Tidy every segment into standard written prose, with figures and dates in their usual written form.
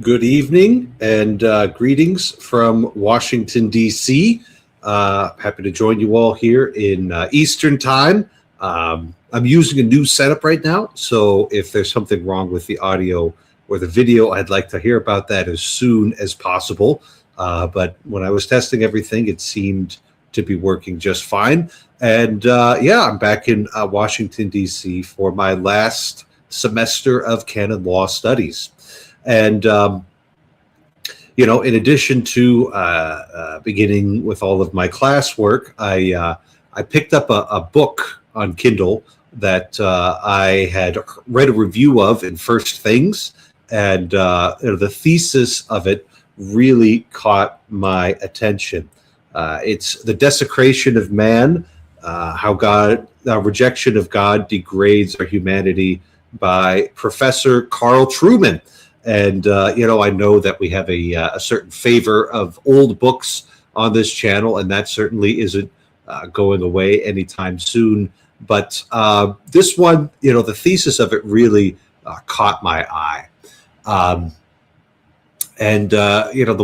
Good evening and greetings from Washington, D.C. Happy to join you all here in Eastern Time. I'm using a new setup right now, so if there's something wrong with the audio or the video, I'd like to hear about that as soon as possible. But when I was testing everything, it seemed to be working just fine. And I'm back in Washington, D.C. for my last semester of canon law studies. And, in addition to beginning with all of my classwork, I picked up a book on Kindle that I had read a review of in First Things. And the thesis of it really caught my attention. It's The Desecration of Man, how rejection of God degrades our humanity by Professor Carl Trueman. And, I know that we have a certain favor of old books on this channel, and that certainly isn't going away anytime soon. But this one, the thesis of it really caught my eye. The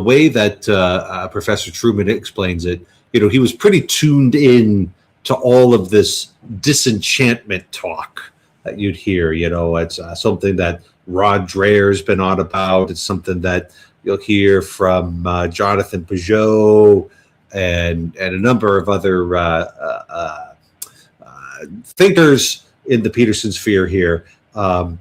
way that Professor Trueman explains it, he was pretty tuned in to all of this disenchantment talk that you'd hear. It's something that Rod Dreher's been on about. It's something that you'll hear from Jonathan Peugeot and a number of other thinkers in the Peterson sphere here. And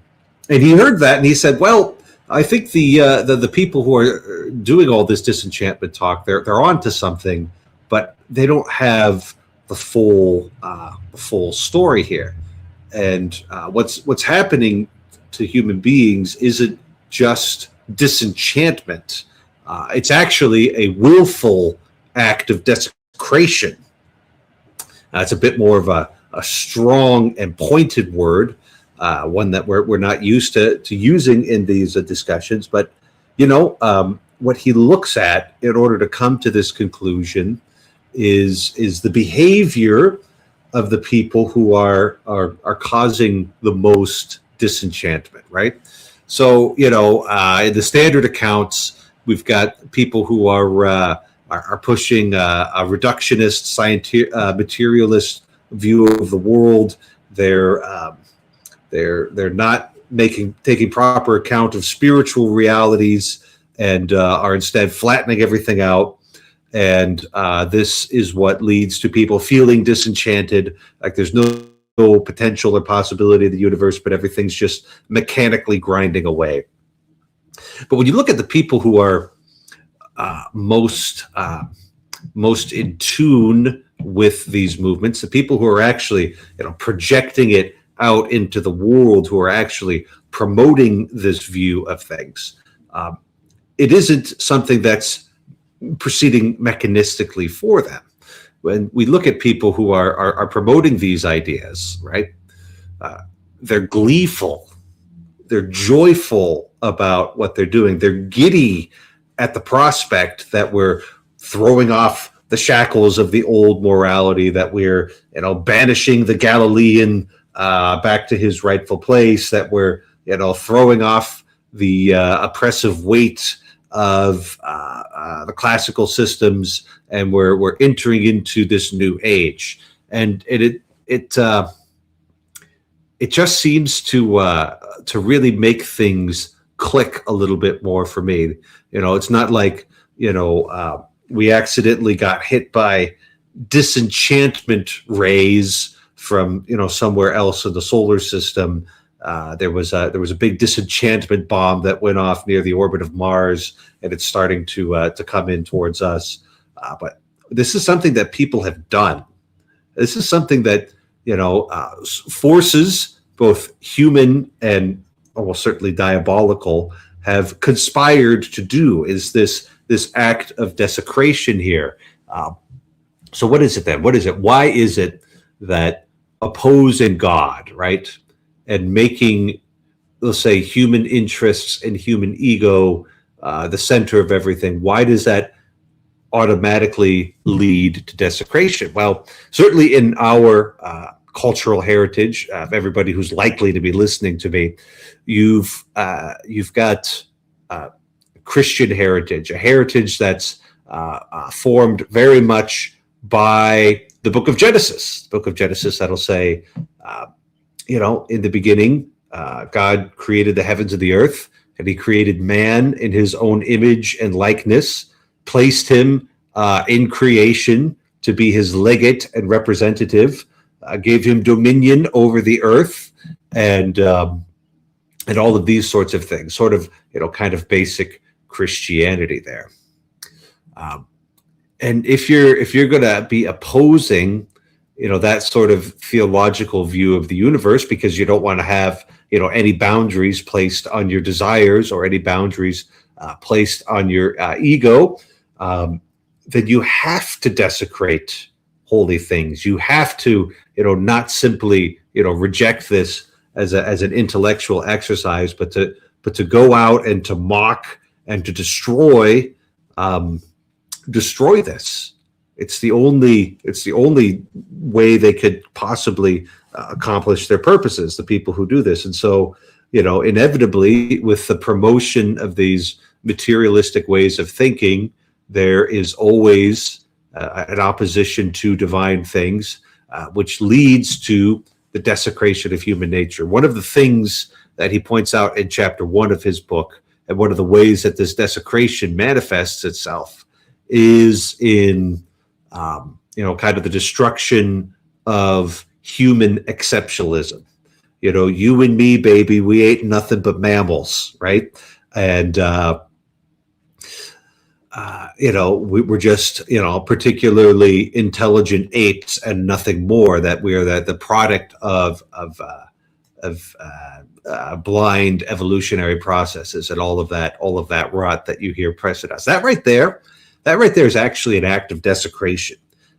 he heard that and he said, well, I think the people who are doing all this disenchantment talk, they're onto something, but they don't have the full story here. And what's happening to human beings isn't just disenchantment. It's actually a willful act of desecration. It's a bit more of a strong and pointed word, one that we're not used to using in these discussions. But, what he looks at in order to come to this conclusion is the behavior of the people who are causing the most disenchantment, right? So, in the standard accounts, we've got people who are pushing a reductionist, materialist view of the world. They're not taking proper account of spiritual realities and are instead flattening everything out. And this is what leads to people feeling disenchanted, like there's no potential or possibility of the universe, but everything's just mechanically grinding away. But when you look at the people who are most in tune with these movements, the people who are actually projecting it out into the world, who are actually promoting this view of things, it isn't something that's proceeding mechanistically for them. When we look at people who are promoting these ideas, right, they're gleeful, they're joyful about what they're doing. They're giddy at the prospect that we're throwing off the shackles of the old morality, that we're banishing the Galilean back to his rightful place, that we're throwing off the oppressive weight of the classical systems, and we're entering into this new age. And it just seems to really make things click a little bit more for me. It's not like we accidentally got hit by disenchantment rays from somewhere else in the solar system. There was a big disenchantment bomb that went off near the orbit of Mars, and it's starting to come in towards us. But this is something that people have done. This is something that forces, both human and almost certainly diabolical, have conspired to do. Is this act of desecration here? So what is it then? What is it? Why is it that opposing God, right, and making, let's say, human interests and human ego the center of everything, why does that automatically lead to desecration? Well, certainly in our cultural heritage, everybody who's likely to be listening to me, you've got Christian heritage, a heritage that's formed very much by the book of Genesis. The book of Genesis that'll say, in the beginning, God created the heavens and the earth, and he created man in his own image and likeness, placed him in creation to be his legate and representative, gave him dominion over the earth, and all of these sorts of things, sort of, kind of basic Christianity there. And if you're going to be opposing, that sort of theological view of the universe, because you don't want to have, any boundaries placed on your desires or any boundaries placed on your ego, then you have to desecrate holy things. You have to, not simply, reject this as an intellectual exercise, but to go out and to mock and to destroy this. It's the only way they could possibly accomplish their purposes, the people who do this. And so, inevitably, with the promotion of these materialistic ways of thinking, there is always an opposition to divine things, which leads to the desecration of human nature. One of the things that he points out in chapter 1 of his book, and one of the ways that this desecration manifests itself, is in kind of the destruction of human exceptionalism. You and me, baby, we ain't nothing but mammals, right? And we're just, particularly intelligent apes and nothing more. That we are the product of blind evolutionary processes and all of that rot that you hear pressed at us. That right there is actually an act of desecration.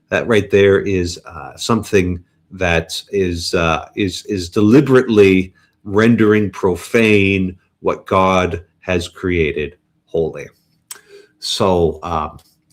That right there is something that is deliberately rendering profane what God has created holy. So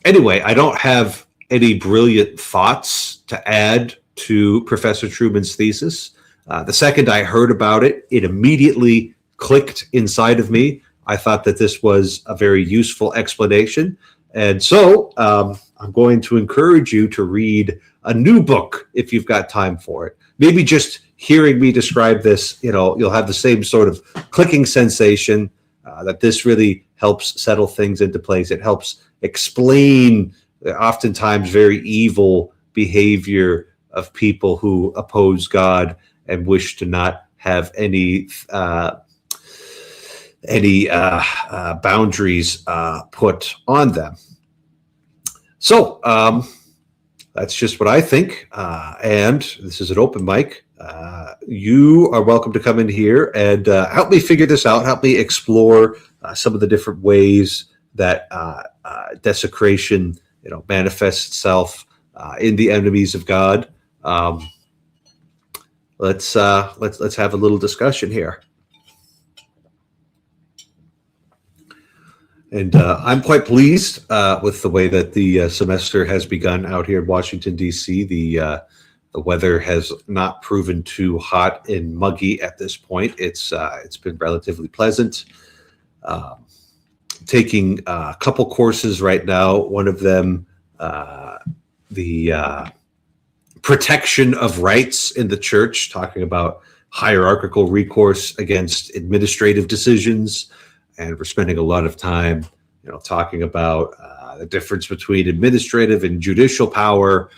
anyway, I don't have any brilliant thoughts to add to Professor Truman's thesis. The second I heard about it, it immediately clicked inside of me. I thought that this was a very useful explanation. And so I'm going to encourage you to read a new book if you've got time for it. Maybe just hearing me describe this, you'll have the same sort of clicking sensation that this really helps settle things into place. It helps explain oftentimes very evil behavior of people who oppose God and wish to not have any boundaries put on them. So that's just what I think. And this is an open mic. You are welcome to come in here and help me figure this out. Help me explore some of the different ways that desecration, manifests itself in the enemies of God. Let's have a little discussion here. And I'm quite pleased with the way that the semester has begun out here in Washington, D.C. The weather has not proven too hot and muggy at this point. It's been relatively pleasant. Taking a couple courses right now. One of them, the protection of rights in the church, talking about hierarchical recourse against administrative decisions. And we're spending a lot of time, talking about the difference between administrative and judicial power,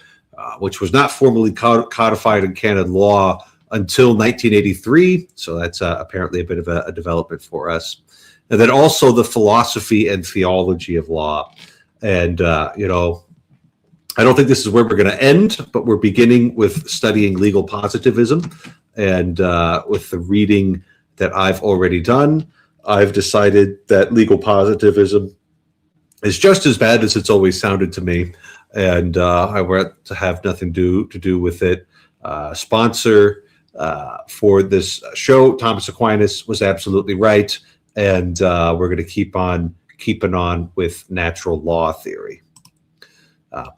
which was not formally codified in canon law until 1983. So that's apparently a bit of a development for us. And then also the philosophy and theology of law. And, I don't think this is where we're going to end, but we're beginning with studying legal positivism. And with the reading that I've already done, I've decided that legal positivism is just as bad as it's always sounded to me, and I want to have nothing to do with it. Sponsor for this show, Thomas Aquinas, was absolutely right, and we're going to keep on keeping on with natural law theory.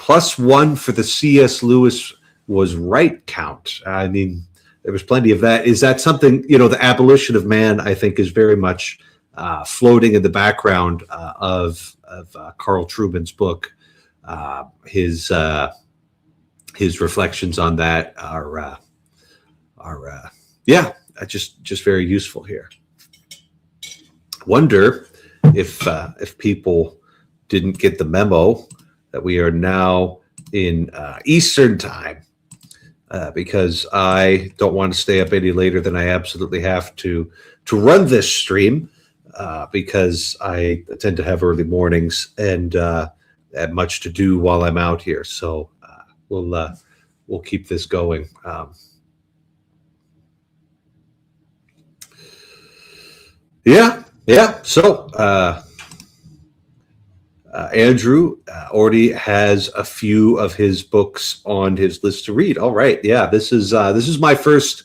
+1 for the C.S. Lewis was right count. I mean, there was plenty of that. Is that something, the abolition of man, I think, is very much floating in the background of Carl Trueman's book. His reflections on that are just very useful here. Wonder if people didn't get the memo that we are now in Eastern time, because I don't want to stay up any later than I absolutely have to run this stream, because I tend to have early mornings and have much to do while I'm out here. So we'll keep this going. So Andrew already has a few of his books on his list to read. All right, yeah, this is my first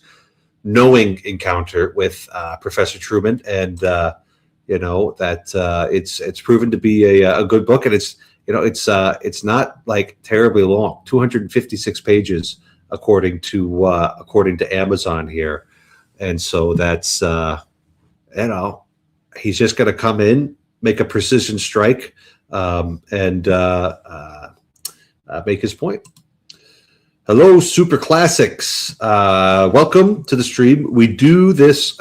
knowing encounter with Professor Trueman, and it's proven to be a good book, and it's not like terribly long, 256 pages according to Amazon here, and so that's he's just going to come in, make a precision strike, and make his point. Hello, Super Classics. Welcome to the stream. We do this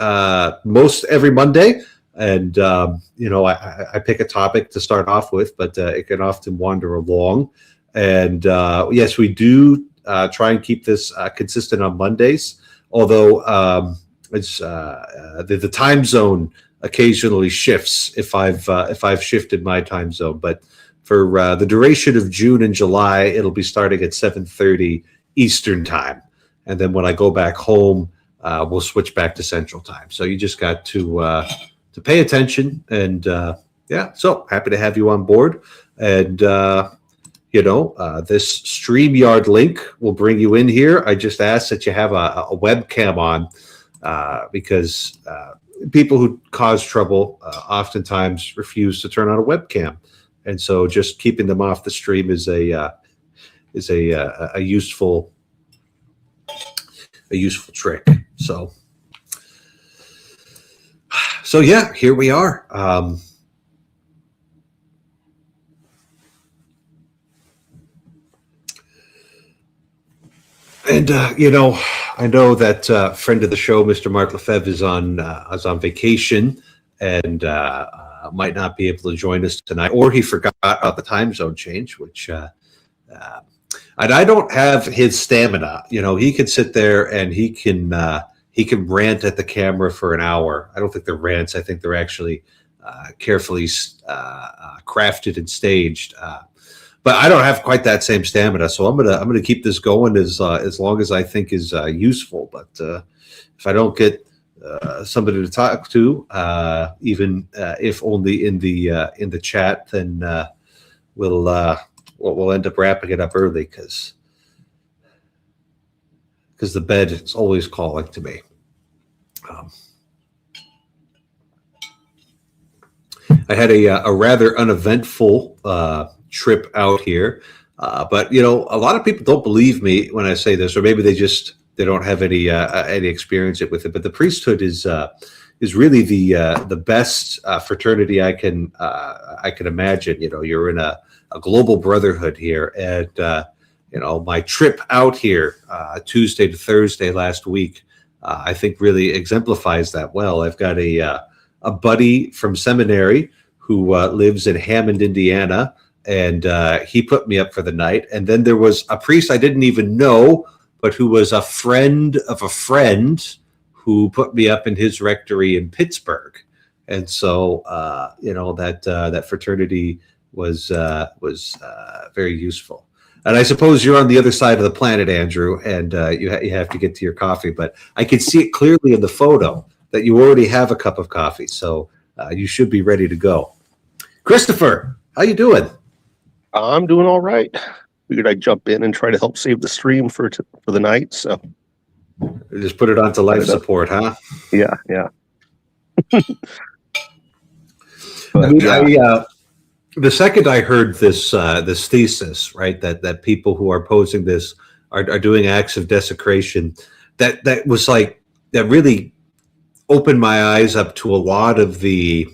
most every Monday, and I pick a topic to start off with, but it can often wander along. And yes, we do try and keep this consistent on Mondays, although it's the time zone occasionally shifts if I've shifted my time zone. But for the duration of June and July, it'll be starting at 7:30 Eastern time, and then when I go back home, we'll switch back to Central time. So you just got to pay attention, and so happy to have you on board. And this StreamYard link will bring you in here. I just ask that you have a webcam on, because people who cause trouble oftentimes refuse to turn on a webcam, and so just keeping them off the stream is a useful trick. So yeah, here we are. And I know that friend of the show, Mr. Mark Lefebvre, is on vacation and might not be able to join us tonight, or he forgot about the time zone change, which and I don't have his stamina. He can sit there and he can rant at the camera for an hour. I don't think they're rants. I think they're actually carefully crafted and staged. But I don't have quite that same stamina, so I'm gonna keep this going as long as I think is useful. But if I don't get somebody to talk to, even if only in the chat, then we'll end up wrapping it up early because the bed is always calling to me. I had a rather uneventful trip out here, but a lot of people don't believe me when I say this, or maybe they don't have any experience with it. But the priesthood is really the best fraternity I can imagine. You're in a global brotherhood here, and my trip out here Tuesday to Thursday last week, I think really exemplifies that well. I've got a buddy from seminary who lives in Hammond, Indiana. And he put me up for the night. And then there was a priest I didn't even know, but who was a friend of a friend who put me up in his rectory in Pittsburgh. And so, that fraternity was very useful. And I suppose you're on the other side of the planet, Andrew, and you have to get to your coffee. But I can see it clearly in the photo that you already have a cup of coffee. So you should be ready to go. Christopher, how you doing? I'm doing all right. Figured I'd jump in and try to help save the stream for the night. So just put it onto life support, huh? Yeah. The second I heard this thesis, right, that people who are opposing this are doing acts of desecration, that was like that really opened my eyes up to a lot of the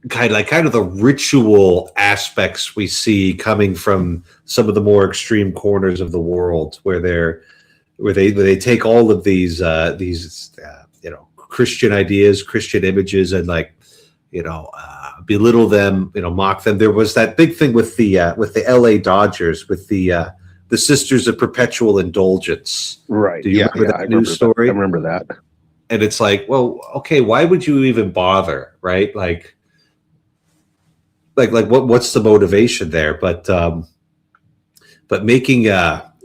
kind of the ritual aspects we see coming from some of the more extreme corners of the world, where they take all of these Christian ideas, Christian images, and belittle them, mock them. There was that big thing with the LA Dodgers with the Sisters of Perpetual Indulgence. Right. Do you remember that news story? I remember that. And it's like, well, okay, why would you even bother, right? Like what's the motivation there? But making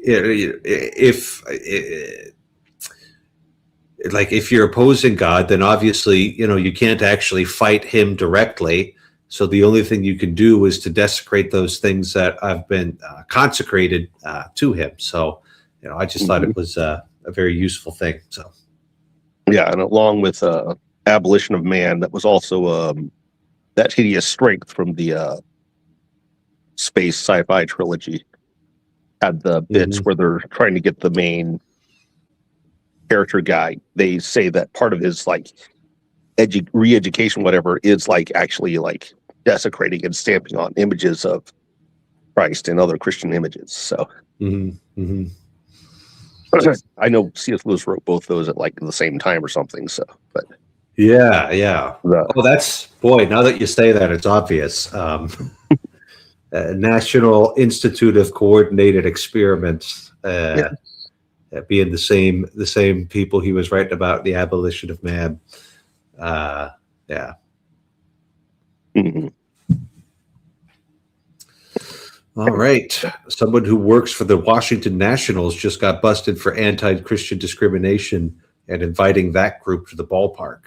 if you're opposing God, then obviously you can't actually fight him directly. So the only thing you can do is to desecrate those things that have been consecrated to him. So I just thought it was a very useful thing. So yeah, and along with Abolition of Man, that was also that Hideous Strength from the space sci-fi trilogy had the bits where they're trying to get the main character guy. They say that part of his re-education, whatever, is actually desecrating and stamping on images of Christ and other Christian images. So I know C.S. Lewis wrote both those at the same time or something. So, but yeah. That's now that you say that, it's obvious. National Institute of Coordinated Experiments, being the same people he was writing about the Abolition of Man. Yeah. All right. Someone who works for the Washington Nationals just got busted for anti-Christian discrimination and inviting that group to the ballpark.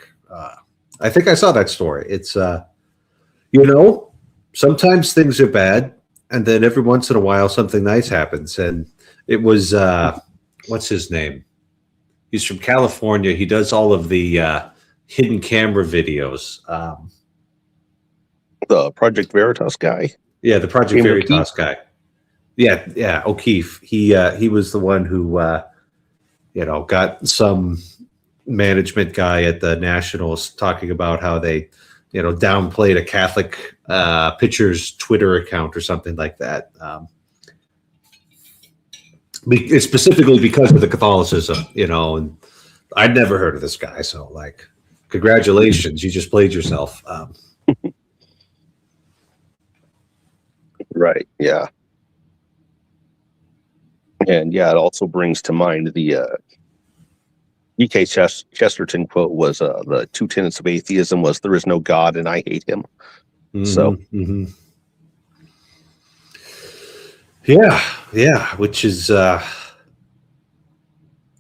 I think I saw that story. It's, sometimes things are bad, and then every once in a while something nice happens. And it was, what's his name? He's from California. He does all of the hidden camera videos. The Project Veritas guy. Yeah, the Project Veritas guy. Yeah, O'Keefe. He was the one who got some management guy at the Nationals talking about how they downplayed a Catholic pitcher's Twitter account or something like that. Specifically because of the Catholicism, and I'd never heard of this guy. So congratulations, you just played yourself. Right. Yeah. And yeah, it also brings to mind the E.K. Chesterton quote was the 2 tenets of atheism was there is no God and I hate him. So yeah, which is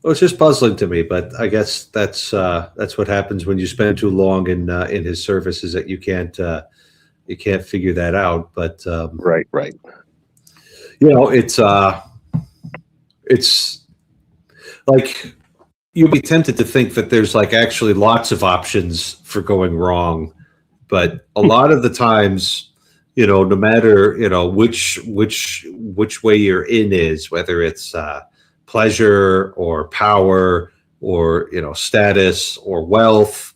it's just puzzling to me, but I guess that's what happens when you spend too long in his service, is that you can't figure that out. But right. It's like you'd be tempted to think that there's actually lots of options for going wrong, but a lot of the times, no matter which way you're in is, whether it's pleasure or power or status or wealth,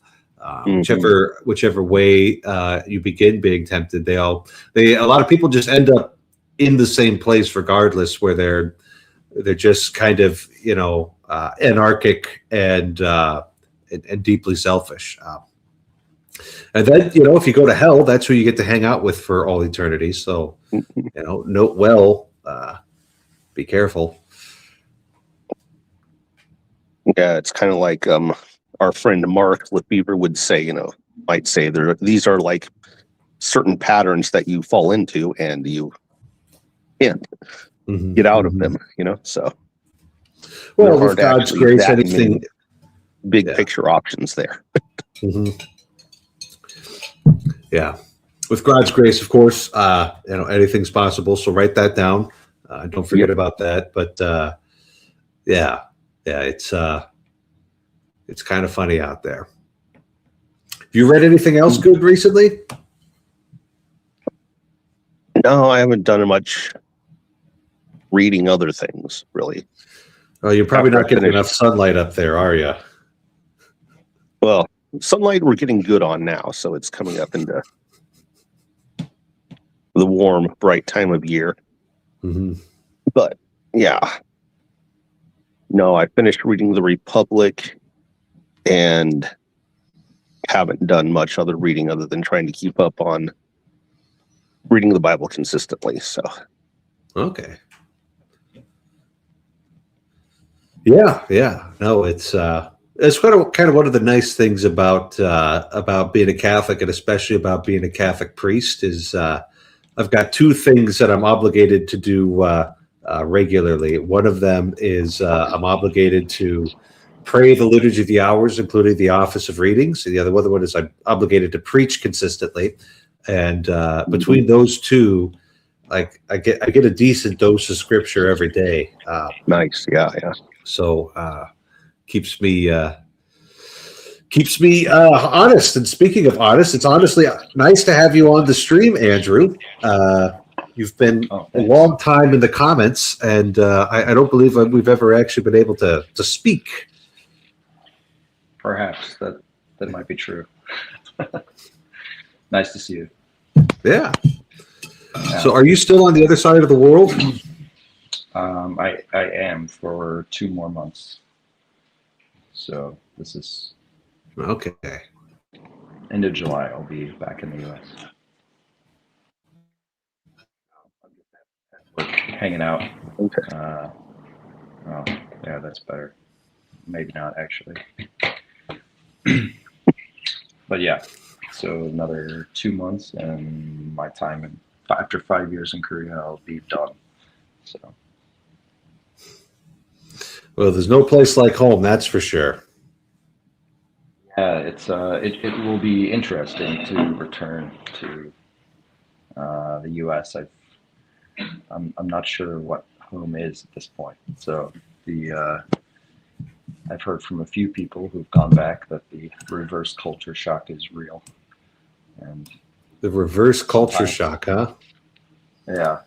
whichever way you begin being tempted, a lot of people just end up in the same place regardless, where they're just kind of anarchic and deeply selfish. And then if you go to hell, that's who you get to hang out with for all eternity. So note well, be careful. Yeah, it's kind of like our friend Mark Lefevre would say, might say these are certain patterns that you fall into and you can't get out of them, so. Well, with God's grace, anything big picture options there. Yeah, with God's grace, of course, anything's possible. So write that down. Don't forget about that. But yeah, it's kind of funny out there. Have you read anything else good recently? No, I haven't done much reading other things, really. Oh, you're probably not getting enough sunlight up there, are you? Well, sunlight we're getting good on now, so it's coming up into the warm, bright time of year. Mm-hmm. But yeah, no, I finished reading The Republic and haven't done much other reading other than trying to keep up on reading the Bible consistently. So Okay. Yeah. No, it's kind of one of the nice things about being a Catholic, and especially about being a Catholic priest, is I've got two things that I'm obligated to do regularly. One of them is I'm obligated to pray the Liturgy of the Hours, including the Office of Readings. And the other one is I'm obligated to preach consistently. And between those two, like I get a decent dose of Scripture every day. nice, yeah. So keeps me honest. And speaking of honest, it's honestly nice to have you on the stream, Andrew. You've been a long time in the comments, and I don't believe we've ever actually been able to speak. Perhaps that might be true. Nice to see you. Yeah. So are you still on the other side of the world? I am for 2 more months. So this is Okay. end of July. I'll be back in the U.S. Hanging out. Okay. Oh, yeah, that's better. Maybe not actually. But yeah, so another 2 months, and my time after 5 years in Korea, I'll be done. So. Well, there's no place like home, that's for sure. Yeah, it's it will be interesting to return to the U.S. I'm not sure what home is at this point. So I've heard from a few people who've gone back that the reverse culture shock is real. And the reverse culture shock, huh? Yeah.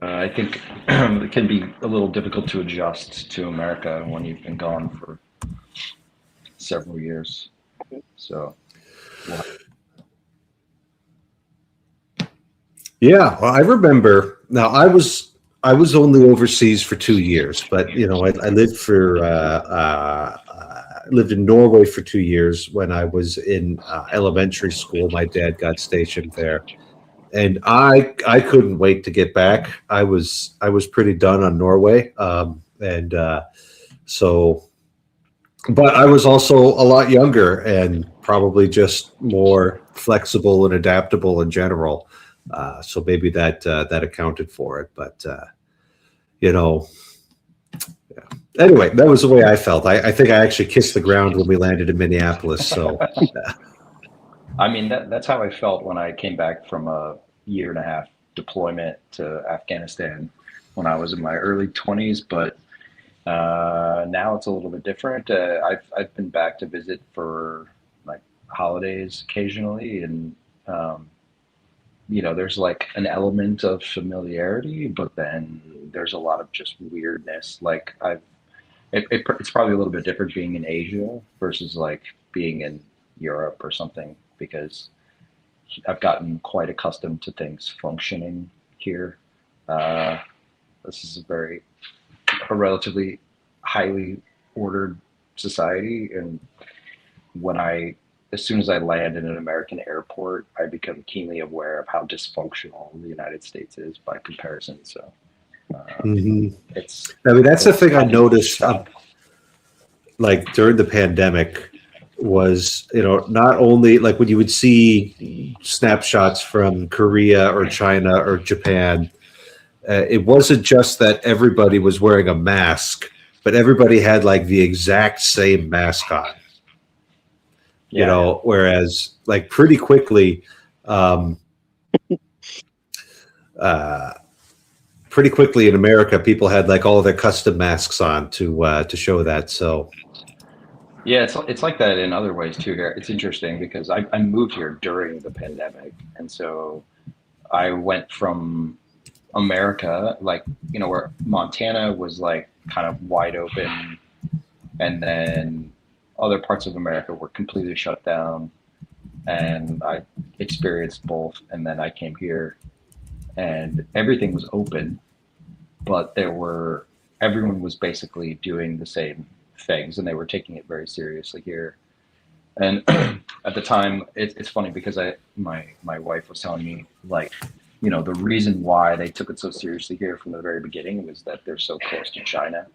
I think it can be a little difficult to adjust to America when you've been gone for several years. So, yeah. Well, I remember. Now, I was only overseas for 2 years, but I lived in Norway for 2 years when I was in elementary school. My dad got stationed there. And I couldn't wait to get back. I was pretty done on Norway, but I was also a lot younger and probably just more flexible and adaptable in general. So maybe that accounted for it. But yeah. Anyway, that was the way I felt. I think I actually kissed the ground when we landed in Minneapolis. So. I mean, that's how I felt when I came back from a 1.5-year deployment to Afghanistan when I was in my early 20s. But now it's a little bit different. I've been back to visit for like holidays occasionally, and there's like an element of familiarity, but then there's a lot of just weirdness. Like it's probably a little bit different being in Asia versus like being in Europe or something, because I've gotten quite accustomed to things functioning here. This is a relatively highly ordered society, and as soon as I land in an American airport, I become keenly aware of how dysfunctional the United States is by comparison. So that's the thing I noticed. Like during the pandemic, was not only like when you would see snapshots from Korea or China or Japan, it wasn't just that everybody was wearing a mask, but everybody had like the exact same mask on. Whereas like pretty quickly in America, people had like all of their custom masks on to show that. So yeah, it's like that in other ways too here. It's interesting because I moved here during the pandemic, and so I went from America, like, you know, where Montana was like kind of wide open, and then other parts of America were completely shut down. And I experienced both. And then I came here and everything was open, but everyone was basically doing the same things and they were taking it very seriously here. And at the time, it's funny because my wife was telling me, like, you know, the reason why they took it so seriously here from the very beginning was that they're so close to China,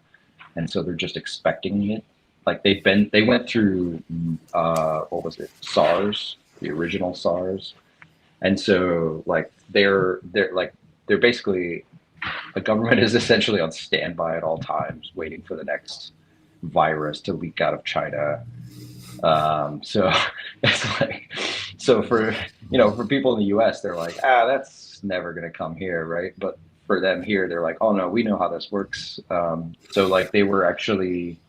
and so they're just expecting it. Like they went through what was it, SARS, the original SARS, and so like they're basically, the government is essentially on standby at all times, waiting for the next virus to leak out of China. So it's like, so for, you know, for people in the US, they're like, that's never going to come here. Right. But for them here, they're like, oh no, we know how this works. So like they were actually,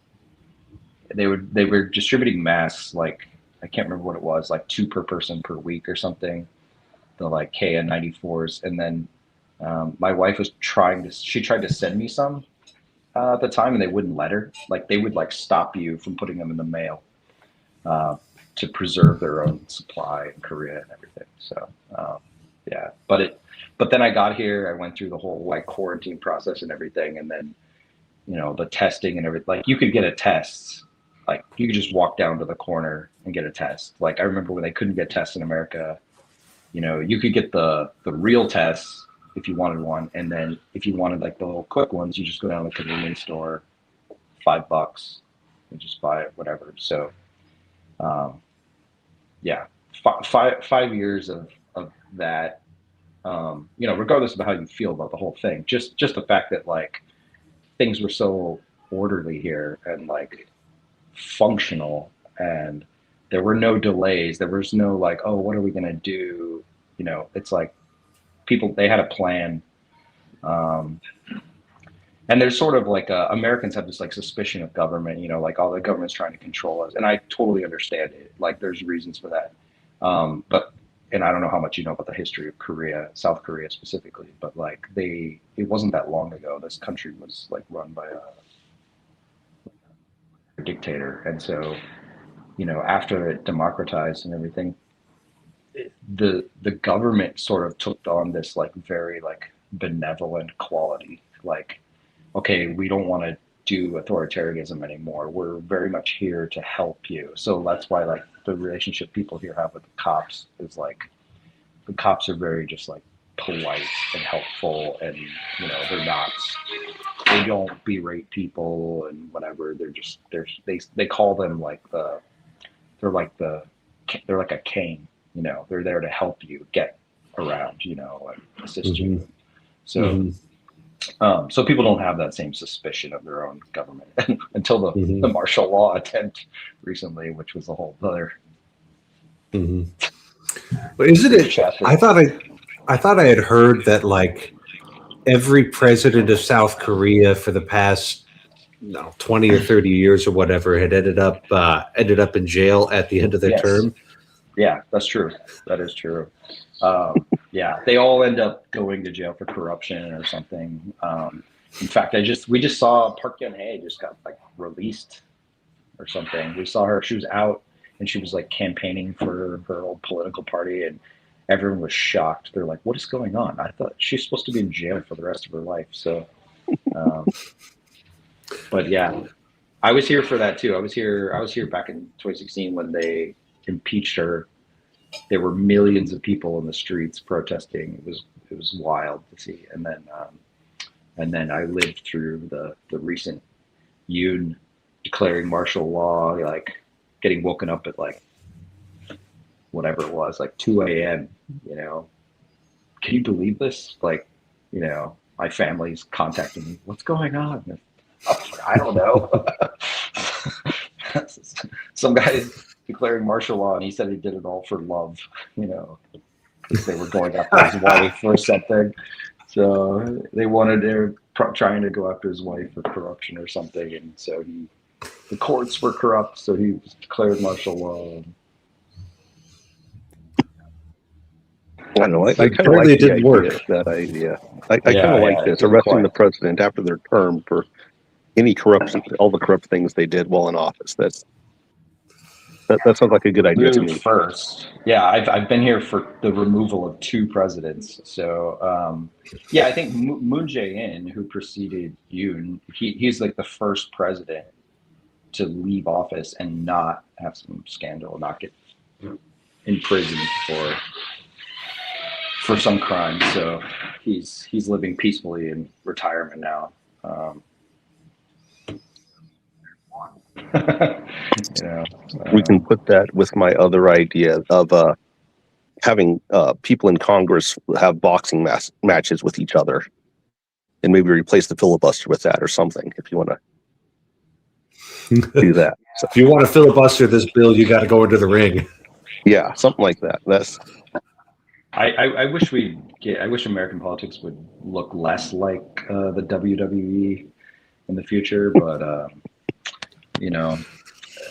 they were distributing masks, like, I can't remember what it was, like 2 per person per week or something, the like KN94s. And then, my wife was she tried to send me some, at the time, and they wouldn't let her. Like they would like stop you from putting them in the mail, uh, to preserve their own supply in Korea and everything. So, yeah, but then I got here, I went through the whole like quarantine process and everything. And then, you know, the testing and everything, like you could get a test, like you could just walk down to the corner and get a test. Like I remember when they couldn't get tests in America, you know, you could get the real tests if you wanted one. And then if you wanted like the little quick ones, you just go down to the convenience store, $5 and just buy it, whatever. So, yeah, 5 years of that, you know, regardless of how you feel about the whole thing, just the fact that like things were so orderly here and like functional, and there were no delays. There was no like, oh, what are we going to do? You know, it's like people, they had a plan. Um, and there's sort of like, Americans have this like suspicion of government, you know, like all the government's trying to control us. And I totally understand it. Like there's reasons for that. But, and I don't know how much you know about the history of Korea, South Korea specifically, but like it wasn't that long ago. This country was like run by a dictator. And so, you know, after it democratized and everything, the government sort of took on this like very like benevolent quality. Like, okay, we don't want to do authoritarianism anymore. We're very much here to help you. So that's why like the relationship people here have with the cops is like, the cops are very just like polite and helpful, and you know, they don't berate people and whatever. They call them like they're like they're like a cane, you know, they're there to help you get around, you know, and assist you. So, so people don't have that same suspicion of their own government until the martial law attempt recently, which was a whole other. But isn't it? I thought I had heard that like every president of South Korea for the past 20 or 30 years or whatever had ended up in jail at the end of their term. Yeah, that's true. That is true. Yeah, they all end up going to jail for corruption or something. In fact, we just saw Park Geun-hye just got like released or something. We saw her; she was out and she was like campaigning for her old political party, and everyone was shocked. They're like, "What is going on?" I thought she's supposed to be in jail for the rest of her life. So, but yeah, I was here for that too. I was here back in 2016 when they impeached her. There were millions of people in the streets protesting. It was wild to see. And then I lived through the recent Yoon declaring martial law, like getting woken up at like whatever it was, like 2 a.m. You know, can you believe this? Like, you know, my family's contacting me. What's going on? I don't know. Some guy declaring martial law, and he said he did it all for love, you know, because they were going after his wife or something. So they trying to go after his wife for corruption or something, and so the courts were corrupt, so he declared martial law. I don't know. I kind of Apparently like it didn't work. that idea. I kind of like it this, didn't arresting quite. the president after their term for any corruption, all the corrupt things they did while in office. That sounds like a good idea to Moved me. first. Yeah, I've been here for the removal of 2 presidents. So yeah, I think Moon Jae-in, who preceded Yoon, he's like the first president to leave office and not have some scandal, not get imprisoned for some crime. So he's living peacefully in retirement now. You know, We can put that with my other idea of having people in Congress have boxing matches with each other, and maybe replace the filibuster with that or something. If you want to do that, so, If you want to filibuster this bill, you got to go into the ring. yeah, something like that. That's I wish I wish American politics would look less like the WWE in the future, but you know,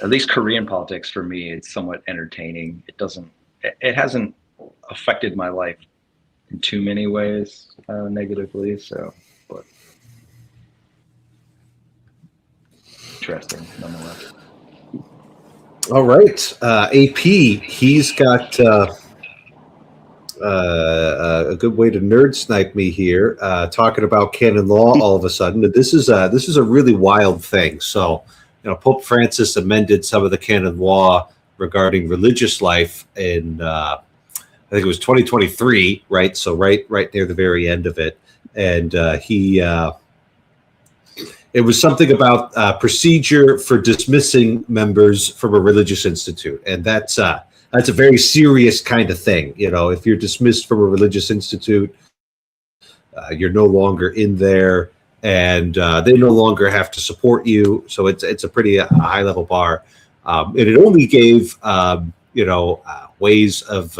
at least Korean politics for me, it's somewhat entertaining. It hasn't affected my life in too many ways negatively. So, but interesting nonetheless. All right, AP. He's got a good way to nerd snipe me here, talking about canon law. All of a sudden, this is a really wild thing. So, Pope Francis amended some of the canon law regarding religious life in I think it was 2023, right? So right near the very end of it, and it was something about procedure for dismissing members from a religious institute, and that's a very serious kind of thing. If you're dismissed from a religious institute, you're no longer in there, and they no longer have to support you. So it's a pretty high level bar, and it only gave ways of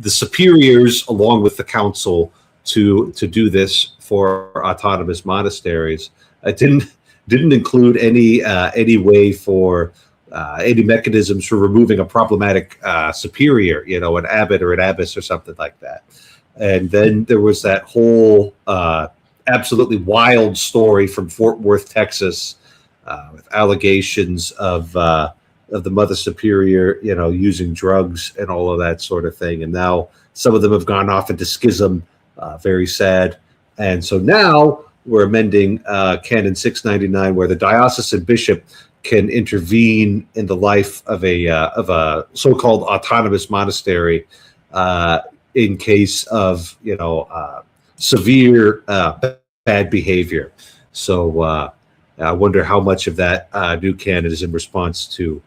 the superiors along with the council to do this for autonomous monasteries. It didn't include any way for any mechanisms for removing a problematic superior, an abbot or an abbess or something like that. And then there was that whole absolutely wild story from Fort Worth, Texas, with allegations of the Mother Superior, using drugs and all of that sort of thing. And now some of them have gone off into schism. Very sad. And so now we're amending Canon 699, where the diocesan bishop can intervene in the life of a so-called autonomous monastery in case of severe bad behavior. So I wonder how much of that new canon is in response to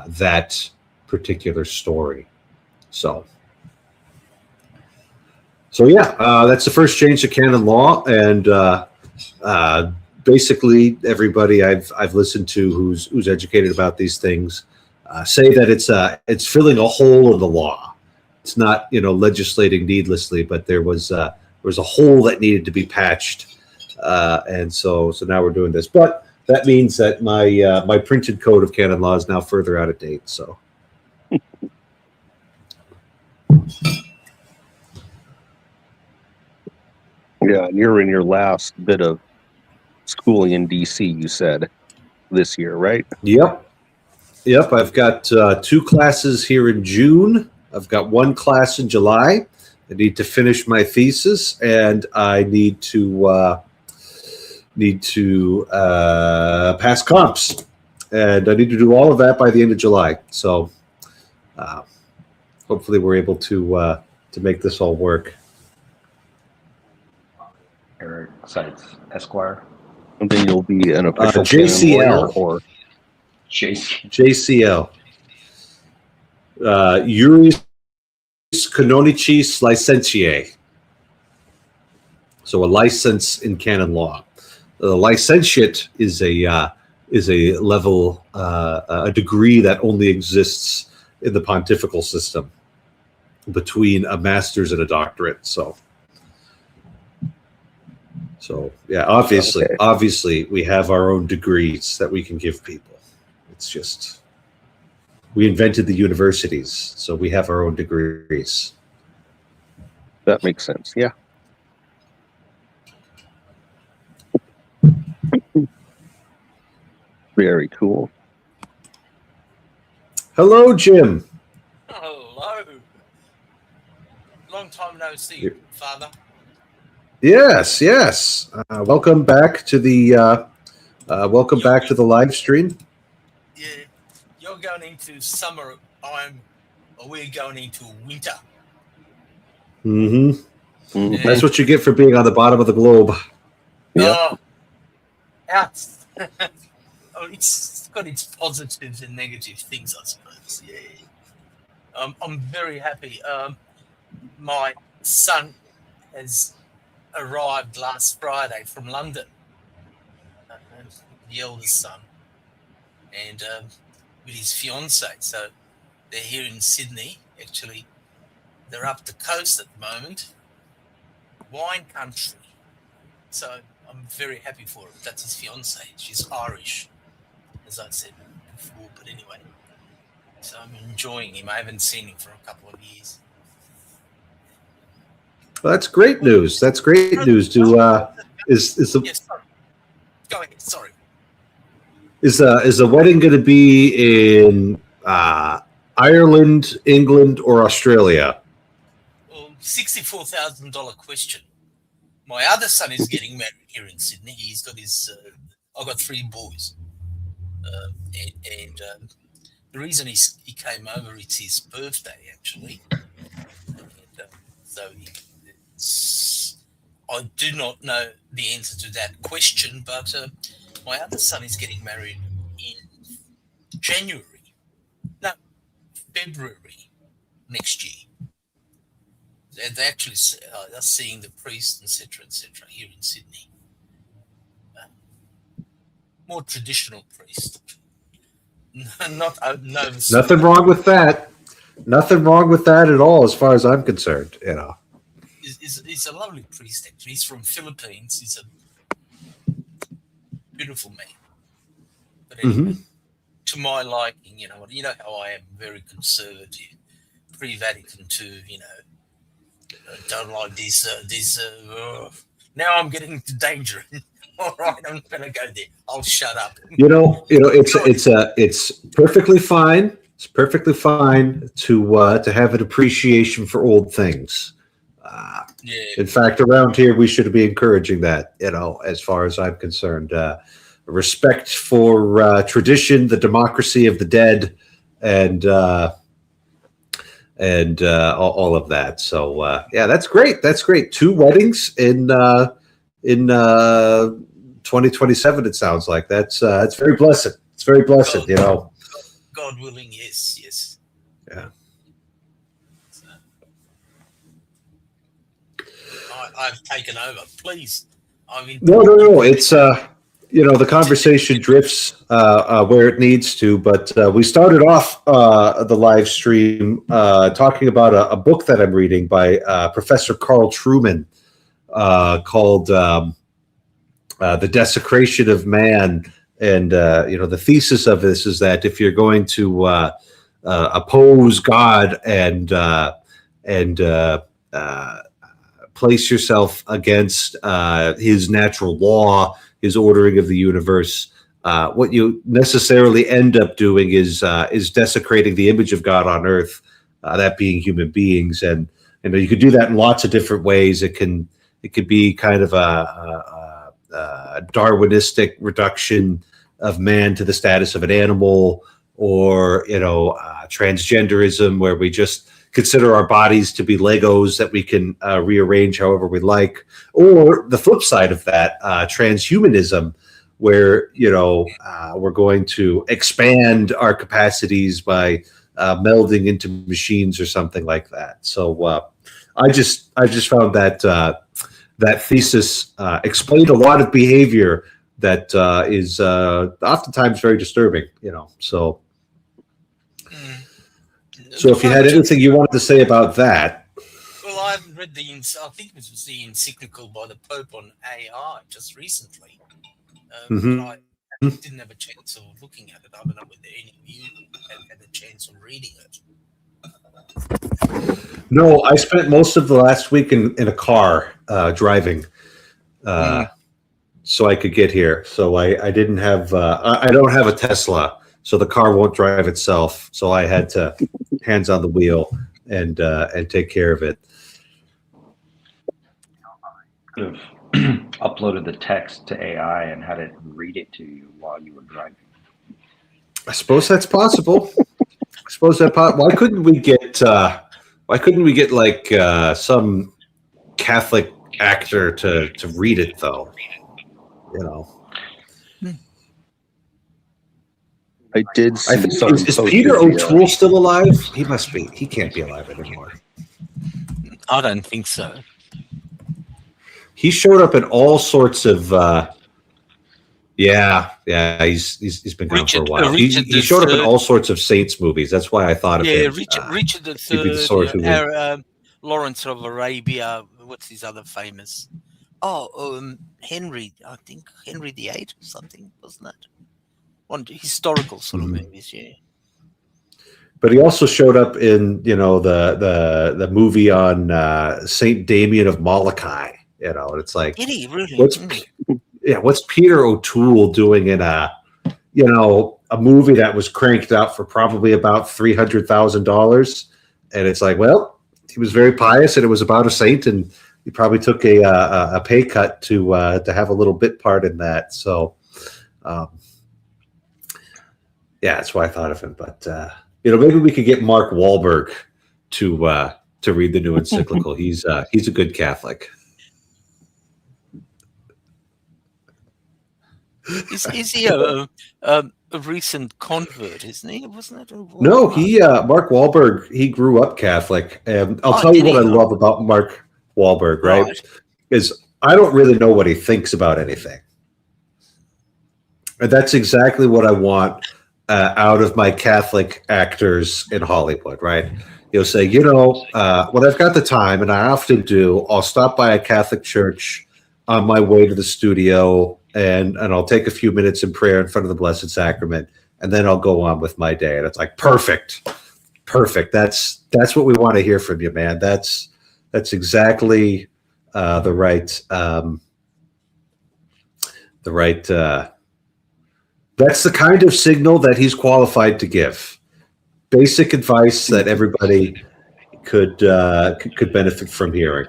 that particular story. So yeah, that's the first change to canon law, and basically everybody I've listened to who's educated about these things say that it's filling a hole in the law. It's not legislating needlessly, but there was a hole that needed to be patched, and so now we're doing this. But that means that my printed code of canon law is now further out of date. So. Yeah, and you're in your last bit of schooling in DC, you said, this year, right? Yep. I've got 2 classes here in June. I've got 1 class in July. I need to finish my thesis, and I need to pass comps, and I need to do all of that by the end of July. So hopefully we're able to make this all work. Eric Seitz, Esquire. And then you'll be an official JCL or JCL. Juris Canonicis Licentiae. So a license in canon law. The licentiate is a level, a degree that only exists in the pontifical system between a master's and a doctorate. So yeah, obviously we have our own degrees that we can give people. It's just, we invented the universities, so we have our own degrees. That makes sense. Yeah. Very cool. Hello, Jim. Hello. Long time no see, Father. Yes, yes. Welcome back to the live stream. Yeah, you're going into summer. We're going into winter. Mm-hmm. Mhm. That's what you get for being on the bottom of the globe. Yeah. Oh, out. Oh, it's got its positives and negative things, I suppose. Yeah. I'm very happy. My son has arrived last Friday from London. The eldest son, and with his fiancée. So they're here in Sydney. Actually, they're up the coast at the moment. Wine country. So I'm very happy for him. That's his fiancée. She's Irish, as I said before. But anyway, so I'm enjoying him. I haven't seen him for a couple of years. Well, that's great news. That's great news. Is the Yes, sorry. Go ahead. Sorry. is the wedding going to be in Ireland, England, or Australia? Well, $64,000 question. My other son is getting married here in Sydney. He's got his. I've got 3 boys, and the reason he came over, it's his birthday actually, and so I do not know the answer to that question, but my other son is getting married in February next year. They actually are seeing the priest, etc., here in Sydney. More traditional priest, not no. Nothing wrong with that. Nothing wrong with that at all, as far as I'm concerned. You know. He's a lovely priest. Actually, he's from Philippines. He's a beautiful man. But anyway, to my liking, you know how I am, very conservative, pre-Vatican II. Don't like this. Now I'm getting into danger. All right, I'm gonna go there. I'll shut up. It's perfectly fine. It's perfectly fine to have an appreciation for old things. Yeah. In fact, around here, we should be encouraging that, as far as I'm concerned. Respect for tradition, the democracy of the dead, and all of that. So, yeah, that's great. That's great. 2 weddings in 2027, it sounds like. That's very blessed. It's very blessed, God willing, yes. Yeah. So, I've taken over. Please. No. It's the conversation drifts where it needs to. But we started off the live stream talking about a book that I'm reading by Professor Carl Trueman called "The Desecration of Man." And the thesis of this is that if you're going to oppose God and place yourself against his natural law, his ordering of the universe, what you necessarily end up doing is desecrating the image of God on earth, that being human beings. And you could do that in lots of different ways. It could be kind of a Darwinistic reduction of man to the status of an animal, or transgenderism, where we just consider our bodies to be Legos that we can rearrange however we like, or the flip side of that, transhumanism, where we're going to expand our capacities by melding into machines or something like that. So I just found that thesis explained a lot of behavior that is oftentimes very disturbing. So if you had anything you wanted to say about that. Well, I haven't read I think it was the encyclical by the Pope on AI just recently. But I didn't have a chance of looking at it. I don't know whether any of you had a chance of reading it. No, I spent most of the last week in a car driving, so I could get here. So I didn't have I don't have a Tesla, so the car won't drive itself. So I had to hands on the wheel and take care of it. Could have uploaded the text to AI and had it read it to you while you were driving. I suppose that's possible. Why couldn't we get like some Catholic actor to read it though? You know. I did see Is Peter O'Toole still alive? He must be. He can't be alive anymore. I don't think so. He showed up in all sorts of. He's been gone for a while. He showed up in all sorts of Saints movies. That's why I thought of him. Richard III, Lawrence of Arabia. What's his other famous? Henry. I think Henry VIII or something, wasn't that? One historical sort of movies, yeah. But he also showed up in the movie on Saint Damien of Molokai. And it's like, did he really? What's Peter O'Toole doing in a movie that was cranked out for probably about $300,000? And it's like, well, he was very pious, and it was about a saint, and he probably took a pay cut to have a little bit part in that. So, that's why I thought of him. But maybe we could get Mark Wahlberg to read the new encyclical. He's a good Catholic. Is he a recent convert? Isn't he? Wasn't it? No, Mark Wahlberg. He grew up Catholic, and I'll tell you what I love about Mark Wahlberg. Right, is I don't really know what he thinks about anything, and that's exactly what I want out of my Catholic actors in Hollywood. Right, he'll say, when I've got the time, and I often do, I'll stop by a Catholic church on my way to the studio. And I'll take a few minutes in prayer in front of the Blessed Sacrament, and then I'll go on with my day. And it's like perfect. That's what we want to hear from you, man. That's exactly the right. That's the kind of signal that he's qualified to give. Basic advice that everybody could benefit from hearing.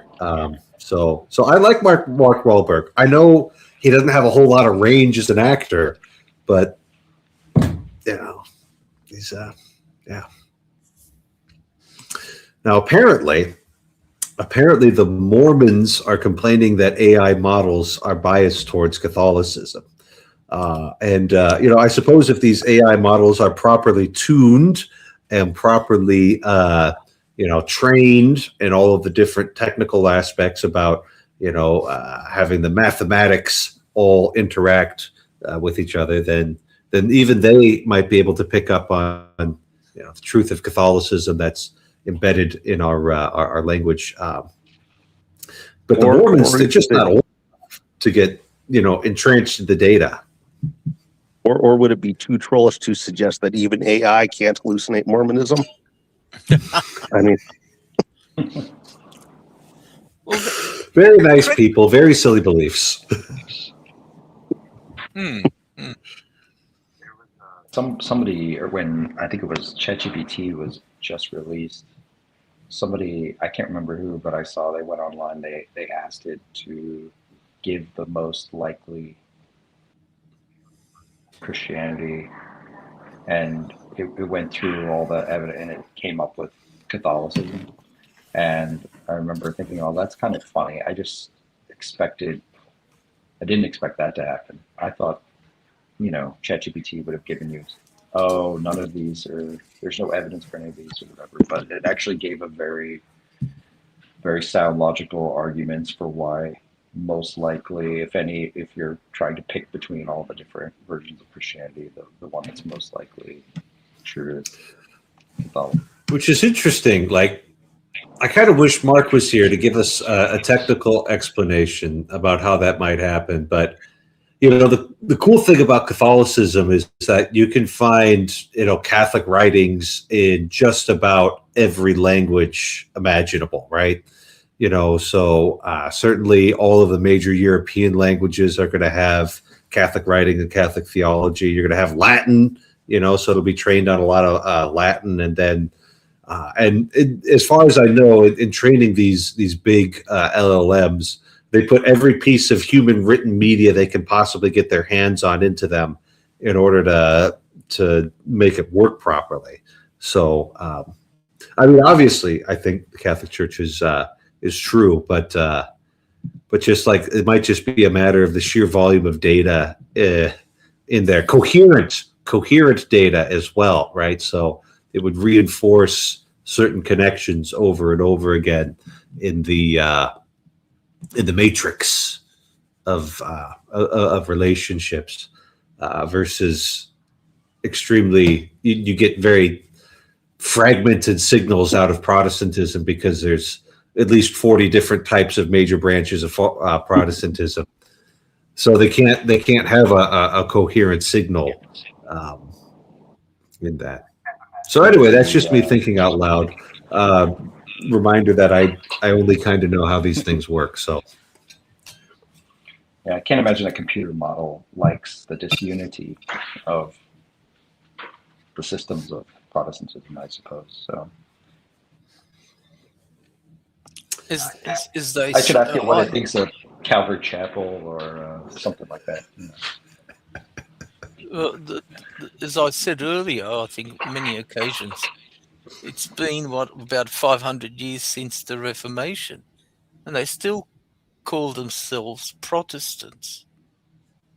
So I like Mark Wahlberg. I know he doesn't have a whole lot of range as an actor, but he's Now apparently the Mormons are complaining that AI models are biased towards Catholicism. I suppose if these AI models are properly tuned and properly trained in all of the different technical aspects about having the mathematics all interact with each other, then even they might be able to pick up on the truth of Catholicism that's embedded in our language. But the Mormons, they're just not old enough to get entrenched in the data. Or would it be too trollish to suggest that even AI can't hallucinate Mormonism? I mean, very nice people, very silly beliefs. Somebody, or when I think it was ChatGPT was just released, somebody, I can't remember who, but I saw they went online. They asked it to give the most likely Christianity, and it went through all the evidence, and it came up with Catholicism. And I remember thinking, oh, that's kind of funny. I didn't expect that to happen. I thought, ChatGPT would have given you, oh, none of these, or there's no evidence for any of these, or whatever. But it actually gave a very, very sound logical arguments for why most likely, if you're trying to pick between all the different versions of Christianity, the one that's most likely true is Catholicism. Which is interesting. Like, I kind of wish Mark was here to give us a technical explanation about how that might happen. But the cool thing about Catholicism is that you can find, Catholic writings in just about every language imaginable, right? So certainly all of the major European languages are going to have Catholic writing and Catholic theology. You're going to have Latin, so it'll be trained on a lot of Latin. And then, as far as I know, in training these big LLMs, they put every piece of human written media they can possibly get their hands on into them in order to make it work properly. So, obviously, I think the Catholic Church is true, but just like it might just be a matter of the sheer volume of data in there, coherent data as well, right? So it would reinforce certain connections over and over again in the matrix of relationships versus extremely. You get very fragmented signals out of Protestantism because there's at least 40 different types of major branches of Protestantism. So they can't have a coherent signal in that. So anyway, that's just me thinking out loud. Reminder that I only kind of know how these things work. So yeah, I can't imagine a computer model likes the disunity of the systems of Protestantism, I suppose. So I should ask it what it thinks of Calvary Chapel or something like that. As I said earlier, I think many occasions, it's been about 500 years since the Reformation, and they still call themselves Protestants.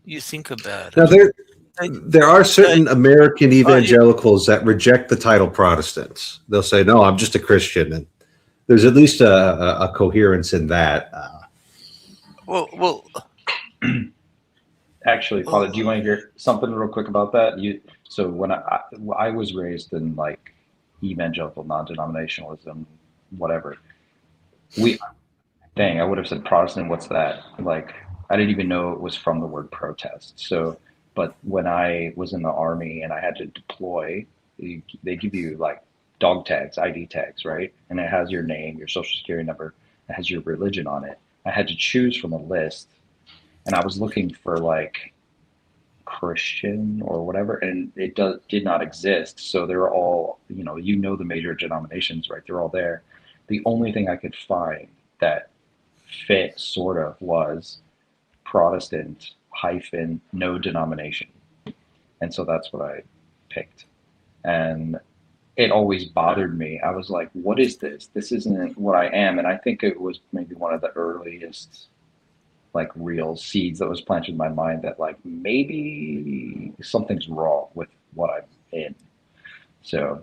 You think about now it. there are certain American evangelicals that reject the title Protestants. They'll say, "No, I'm just a Christian," and there's at least a coherence in that. Well. Actually, Father, do you want to hear something real quick about that? So when I was raised in like evangelical non-denominationalism, whatever, I would have said Protestant. What's that? Like, I didn't even know it was from the word protest. So, but when I was in the Army and I had to deploy, they give you like dog tags, ID tags, right? And it has your name, your social security number, it has your religion on it. I had to choose from a list. And I was looking for like Christian or whatever, and it did not exist. So they're all, the major denominations, right? They're all there. The only thing I could find that fit sort of was Protestant - no denomination. And so that's what I picked. And it always bothered me. I was like, what is this? This isn't what I am. And I think it was maybe one of the earliest like real seeds that was planted in my mind that like maybe something's wrong with what I'm in. So,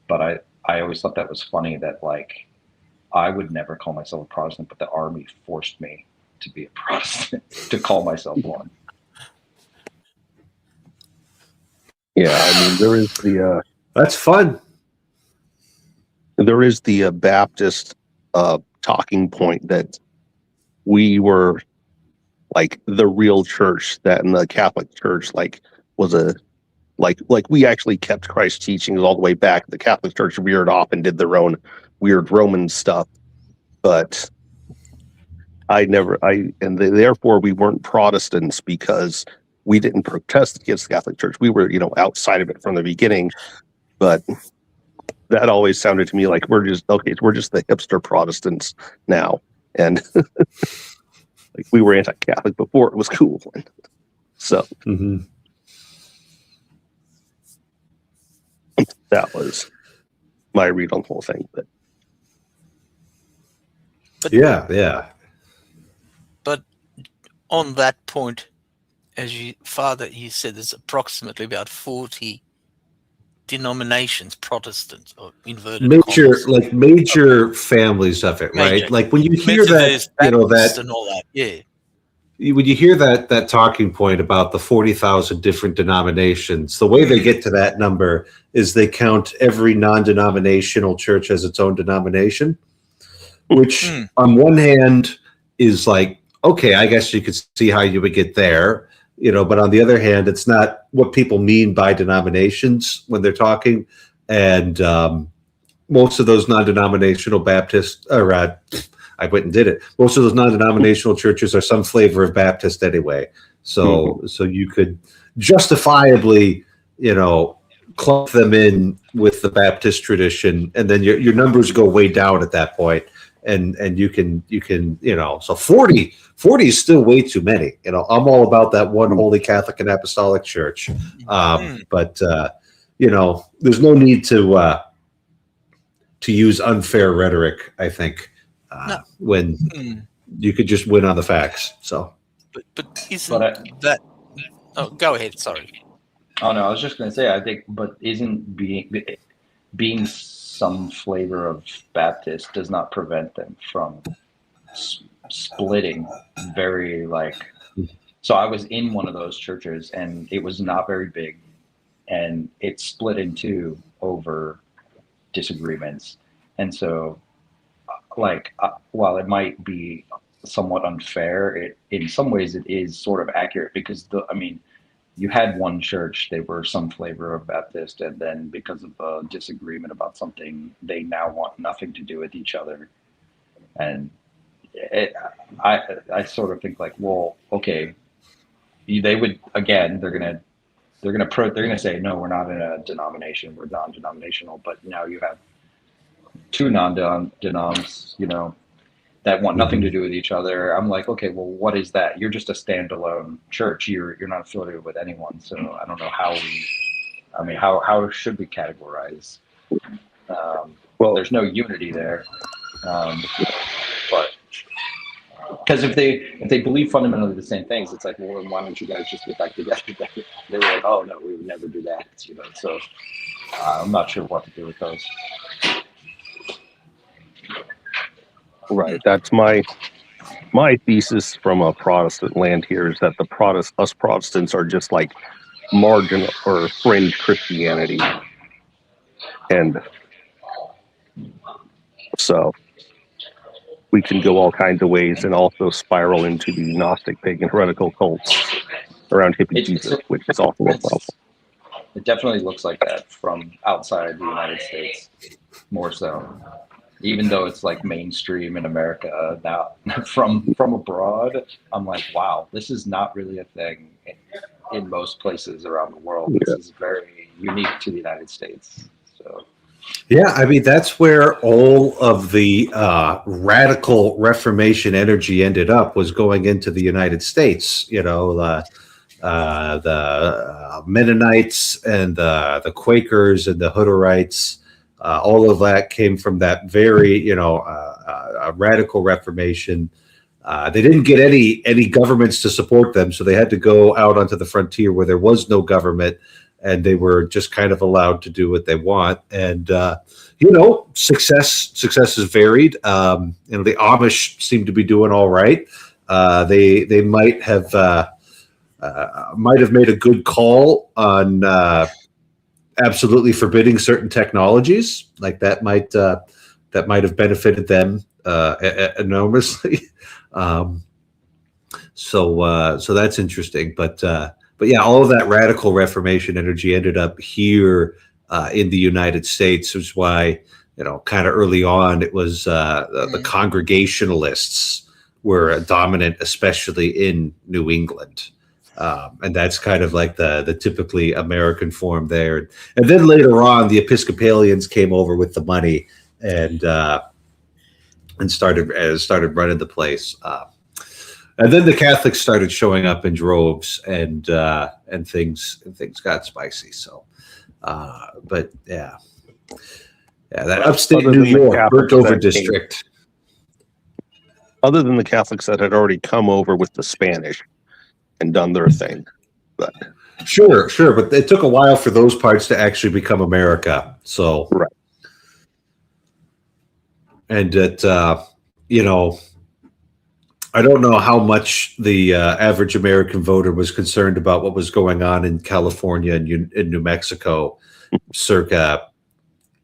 but I always thought that was funny that like I would never call myself a Protestant, but the Army forced me to be a Protestant, to call myself one. Yeah, I mean there is the That's fun. There is the Baptist talking point that we were like the real church, that in the Catholic Church like was like we actually kept Christ's teachings all the way back. The Catholic Church veered off and did their own weird Roman stuff, but therefore we weren't Protestants because we didn't protest against the Catholic Church. We were, outside of it from the beginning, but that always sounded to me like we're just the hipster Protestants now. And like we were anti-Catholic before it was cool. So that my read on the whole thing. But yeah. But on that point, as you said, there's approximately about 40 denominations, Protestant or inverted major families of it, right? Major. Like when you hear that, that and all that, yeah. When you hear that talking point about the 40,000 different denominations, the way they get to that number is they count every non-denominational church as its own denomination, which on one hand is like okay, I guess you could see how you would get there, but on the other hand, it's not what people mean by denominations when they're talking. And most of those non-denominational Baptists, or I went and did it. Most of those non-denominational churches are some flavor of Baptist anyway. So you could justifiably, clump them in with the Baptist tradition, and then your numbers go way down at that point. And you can, so 40 is still way too many. I'm all about that one Holy Catholic and Apostolic Church. But there's no need to use unfair rhetoric, I think, when you could just win on the facts. So, but isn't that? Oh, go ahead. Sorry. Oh no, I was just going to say, I think, but isn't being some flavor of Baptist does not prevent them from splitting very so I was in one of those churches and it was not very big and it split in two over disagreements. And so while it might be somewhat unfair, in some ways it is sort of accurate because you had one church, they were some flavor of Baptist, and then because of a disagreement about something, they now want nothing to do with each other. And I sort of think well, okay, they would, again, they're gonna say, no, we're not in a denomination, we're non-denominational, but now you have two non-denoms, that want nothing to do with each other. I'm like, okay, well, what is that? You're just a standalone church. You're not affiliated with anyone. So I don't know how should we categorize? Well, there's no unity there. But because if they believe fundamentally the same things, it's like, well, why don't you guys just get back together? They were like, oh no, we would never do that. So I'm not sure what to do with those. Right. That's my thesis from a Protestant land here is that us Protestants are just like marginal or fringe Christianity. And so we can go all kinds of ways and also spiral into the Gnostic pagan heretical cults around hippie Jesus, which is also a problem. It definitely looks like that from outside the United States, more so. Even though it's mainstream in America now, from abroad, I'm like, wow, this is not really a thing in most places around the world. Yeah. This is very unique to the United States. So, yeah, that's where all of the radical Reformation energy ended up, was going into the United States. The Mennonites and the Quakers and the Hutterites. All of that came from that very, radical Reformation. They didn't get any governments to support them, so they had to go out onto the frontier where there was no government, and they were just kind of allowed to do what they want. And success is varied. The Amish seem to be doing all right. They might have made a good call on. Absolutely forbidding certain technologies, like that might have benefited them enormously. So that's interesting. But yeah, all of that radical Reformation energy ended up here in the United States, which is why kind of early on it was the Congregationalists were dominant, especially in New England. And that's kind of like the typically American form there. And then later on, the Episcopalians came over with the money and started running the place. And then the Catholics started showing up in droves, and things got spicy. So, but yeah, that upstate New York burnt over district. Other than the Catholics that had already come over with the Spanish and done their thing. But sure, but it took a while for those parts to actually become America. So right. And that I don't know how much the average American voter was concerned about what was going on in California and in New Mexico circa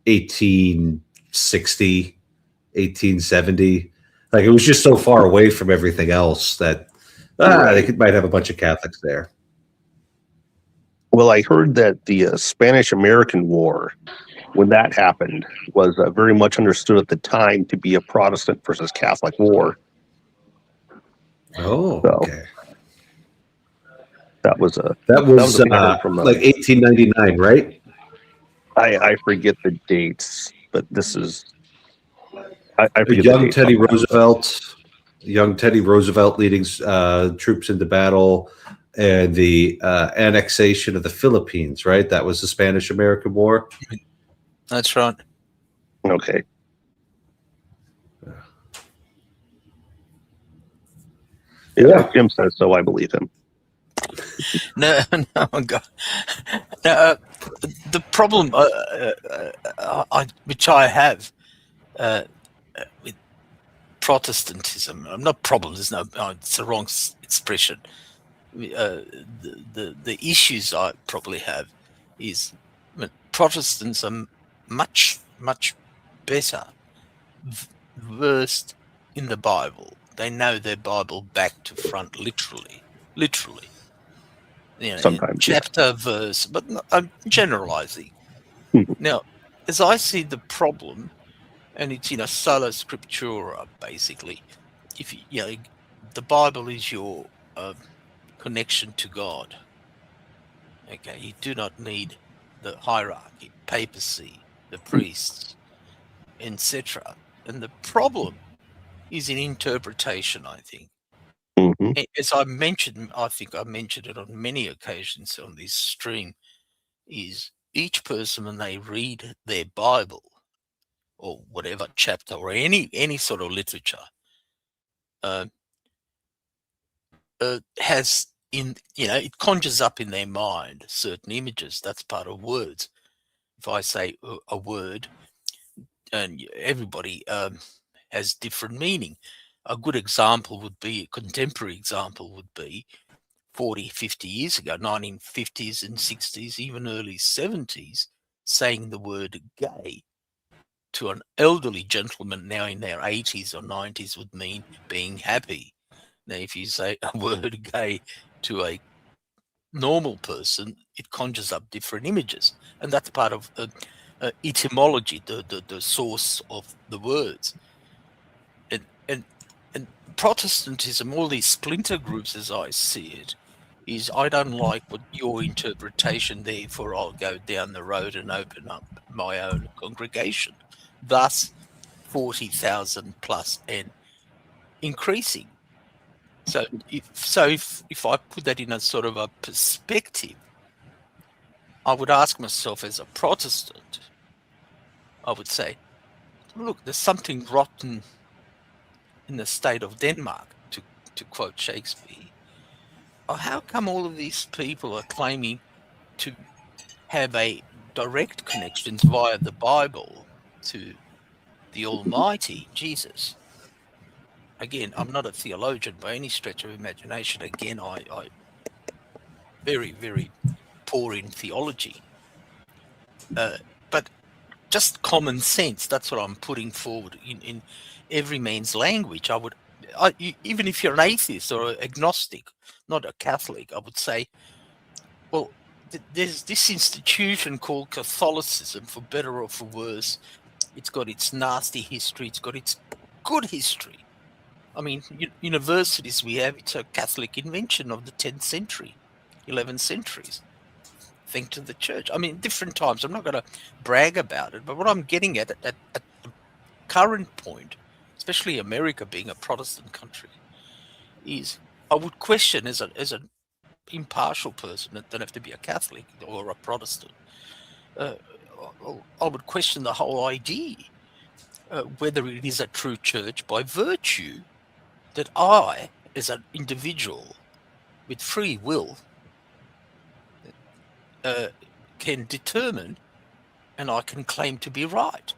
1860, 1870. Like it was just so far away from everything else that might have a bunch of Catholics there. Well, I heard that the Spanish-American War, when that happened, was very much understood at the time to be a Protestant versus Catholic war. Oh, So, okay. That was a thing I heard from like 1899, right? I forget the dates, but this is I forget Young the dates Teddy on that, Roosevelt, young Teddy Roosevelt leading troops into battle, and the annexation of the Philippines. Right, that was the Spanish-American War. That's right. Okay. Yeah, Jim says so. I believe him. No, God. No, the problem which I have with Protestantism, not problem. There's no. It's the wrong expression. The issues I probably have is Protestants are much better versed in the Bible. They know their Bible back to front, literally. You know, Sometimes, chapter, verse, but I'm generalizing. Now, as I see the problem, and it's sola scriptura, basically. If the Bible is your connection to God. Okay, you do not need the hierarchy, papacy, the priests, etc. And the problem is in interpretation, I think. Mm-hmm. As I mentioned, I think I mentioned it on many occasions on this stream, is each person when they read their Bible or whatever chapter or any sort of literature has it conjures up in their mind certain images. That's part of words. If I say a word, and everybody has different meaning. A good example would be, a contemporary example would be 40, 50 years ago, 1950s and 60s, even early 70s, saying the word gay to an elderly gentleman now in their 80s or 90s would mean being happy. Now, if you say a word gay to a normal person, it conjures up different images. And that's part of etymology, the source of the words. And Protestantism, all these splinter groups as I see it, is I don't like what your interpretation, therefore I'll go down the road and open up my own congregation. Thus 40,000 plus and increasing. So if I put that in a sort of a perspective, I would ask myself as a Protestant, I would say, look, there's something rotten in the state of Denmark, to quote Shakespeare. How come all of these people are claiming to have a direct connections via the Bible to the Almighty Jesus? Again, I'm not a theologian by any stretch of imagination. Again, I very, very poor in theology. But just common sense, that's what I'm putting forward in every man's language. Even if you're an atheist or an agnostic, not a Catholic, I would say, well, there's this institution called Catholicism, for better or for worse. It's got its nasty history. It's got its good history. I mean, universities we have, it's a Catholic invention of the 10th century, 11th centuries. Thanks to the church. I mean, different times. I'm not going to brag about it, but what I'm getting at the current point, especially America being a Protestant country, is I would question as an impartial person, that don't have to be a Catholic or a Protestant, I would question the whole idea, whether it is a true church, by virtue that I, as an individual with free will, can determine and I can claim to be right.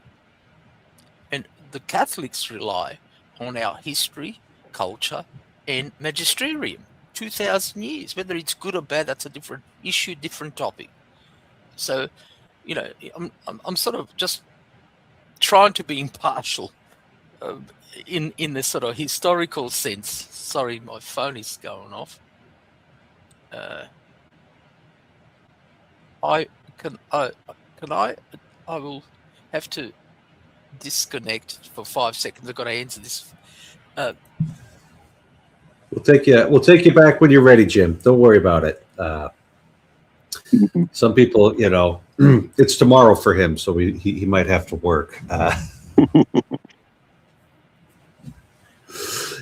And the Catholics rely on our history, culture, and magisterium. 2,000 years. Whether it's good or bad, that's a different issue, different topic. So, I'm sort of just trying to be impartial in the sort of historical sense. Sorry, my phone is going off. I will have to disconnect for 5 seconds. I've got to answer this. We'll take you back when you're ready, Jim. Don't worry about it. Some people, it's tomorrow for him, so he might have to work.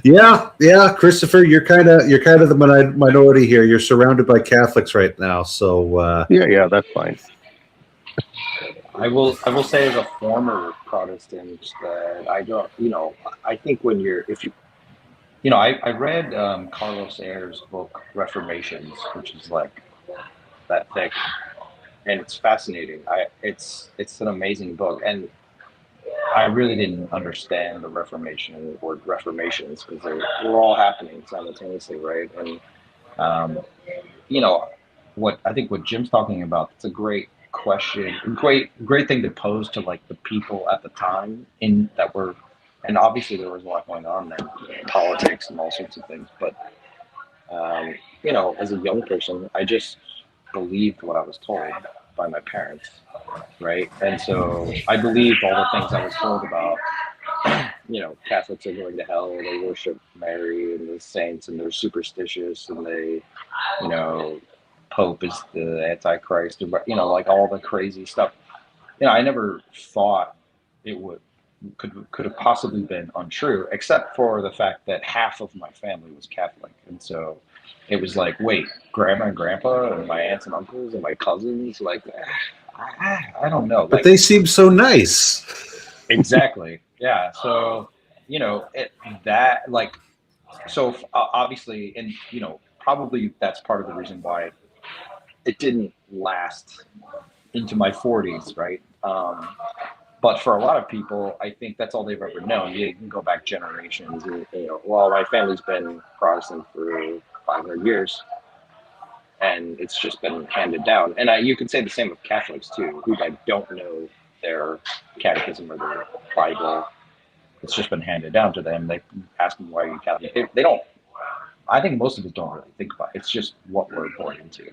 Yeah, Christopher, you're kind of the minority here. You're surrounded by Catholics right now, so yeah, that's fine. I will say as a former Protestant that I don't, I think I read Carlos Ayer's book Reformations, which is like that thick, and it's fascinating. It's an amazing book, and I really didn't understand the Reformation or Reformations because they were all happening simultaneously, right? And what Jim's talking about, it's a great question, great thing to pose to like the people at the time and obviously there was a lot going on then, politics and all sorts of things, but as a young person, I just believed what I was told by my parents, right? And so I believed all the things I was told about. Catholics are going to hell, they worship Mary and the saints, and they're superstitious, and they, Pope is the Antichrist, like all the crazy stuff. I never thought it could have possibly been untrue, except for the fact that half of my family was Catholic, and so it was like, wait, grandma and grandpa and my aunts and uncles and my cousins, like, I don't know, but they seem so nice. Exactly. Yeah. So, obviously, and, probably that's part of the reason why it didn't last into my 40s, right? But for a lot of people, I think that's all they've ever known. You can go back generations. And, my family's been Protestant for 500 years, and it's just been handed down. And you can say the same of Catholics too, who don't know their catechism or their Bible. It's just been handed down to them. They ask them, why are you Catholic? They don't. I think most of us don't really think about it. It's just what we're born into,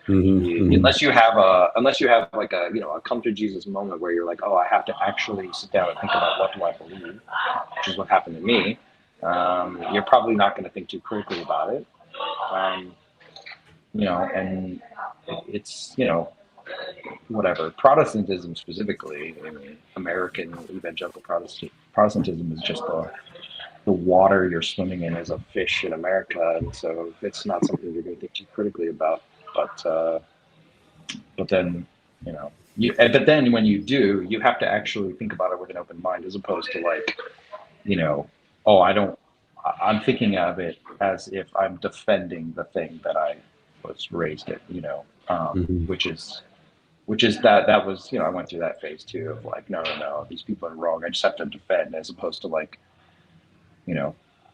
Unless you have like a come to Jesus moment where you're like, oh, I have to actually sit down and think about what do I believe, which is what happened to me. You're probably not going to think too critically about it. And it's, whatever. Protestantism specifically, American evangelical Protestantism is just the water you're swimming in as a fish in America, and so it's not something you're going to think too critically about. But then, but then when you do, you have to actually think about it with an open mind, as opposed to like, I'm thinking of it as if I'm defending the thing that I was raised in, which is that was, I went through that phase too of like, no, these people are wrong. I just have to defend, as opposed to like,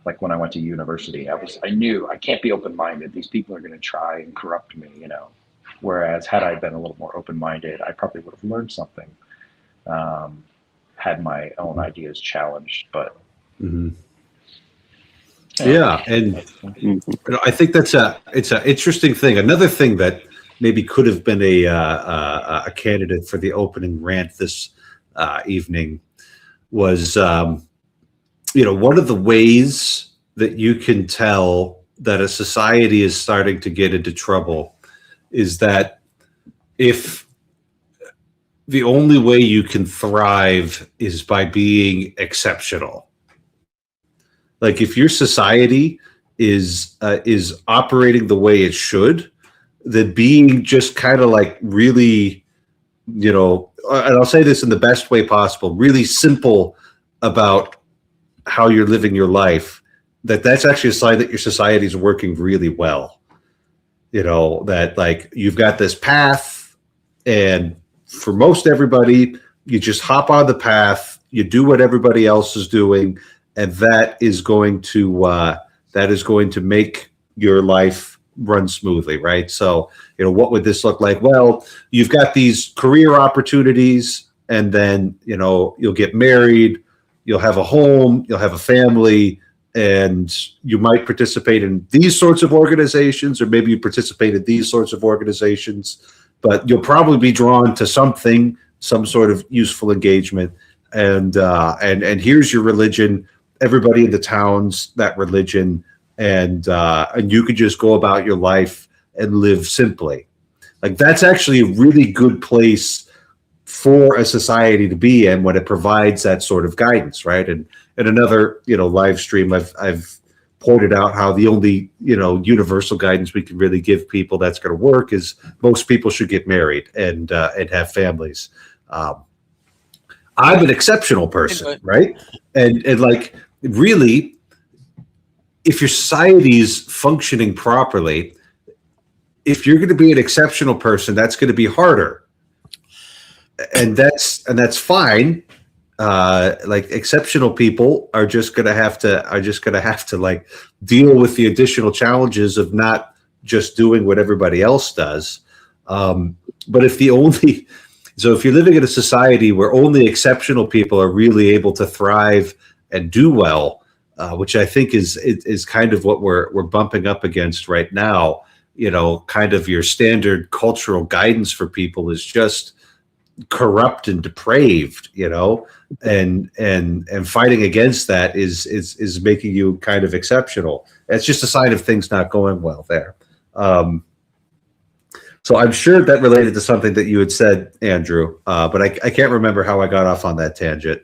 like when I went to university, I knew I can't be open-minded. These people are going to try and corrupt me, whereas had I been a little more open-minded, I probably would have learned something, had my own ideas challenged, but yeah. And I think it's an interesting thing. Another thing that maybe could have been a candidate for the opening rant this evening was, one of the ways that you can tell that a society is starting to get into trouble is that if the only way you can thrive is by being exceptional. Like if your society is operating the way it should, then being just kind of like really, and I'll say this in the best way possible, really simple about how you're living your life, that's actually a sign that your society is working really well. That like you've got this path, and for most everybody, you just hop on the path, you do what everybody else is doing, and that is going to make your life run smoothly, right? So, what would this look like? Well, you've got these career opportunities, and then, you'll get married, you'll have a home, you'll have a family, and you might participate in these sorts of organizations, or maybe you participate in these sorts of organizations, but you'll probably be drawn to something, some sort of useful engagement. And here's your religion. Everybody in the town's that religion, and you could just go about your life and live simply. Like, that's actually a really good place for a society to be in when it provides that sort of guidance, right? And in another, live stream, I've pointed out how the only, universal guidance we can really give people that's going to work is most people should get married and have families. I'm an exceptional person, right? And like, really, if your society's functioning properly, if you're going to be an exceptional person, that's going to be harder. And that's fine. Like, exceptional people are just going to have to like deal with the additional challenges of not just doing what everybody else does. But if you're living in a society where only exceptional people are really able to thrive and do well, which I think is kind of what we're bumping up against right now, kind of your standard cultural guidance for people is just corrupt and depraved, and fighting against that is making you kind of exceptional. It's just a sign of things not going well there. So I'm sure that related to something that you had said, Andrew, but I can't remember how I got off on that tangent.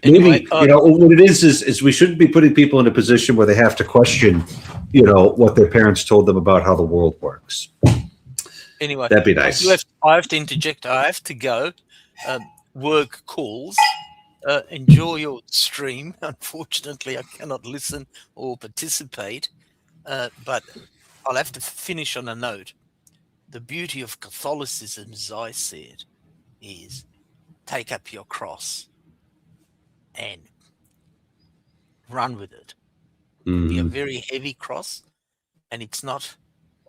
Maybe, what it is we shouldn't be putting people in a position where they have to question, what their parents told them about how the world works. Anyway, that'd be nice. I have to interject. I have to go. Work calls. Enjoy your stream. Unfortunately, I cannot listen or participate, but I'll have to finish on a note. The beauty of Catholicism, as I see it, is take up your cross and run with it. It'll be a very heavy cross, and it's not,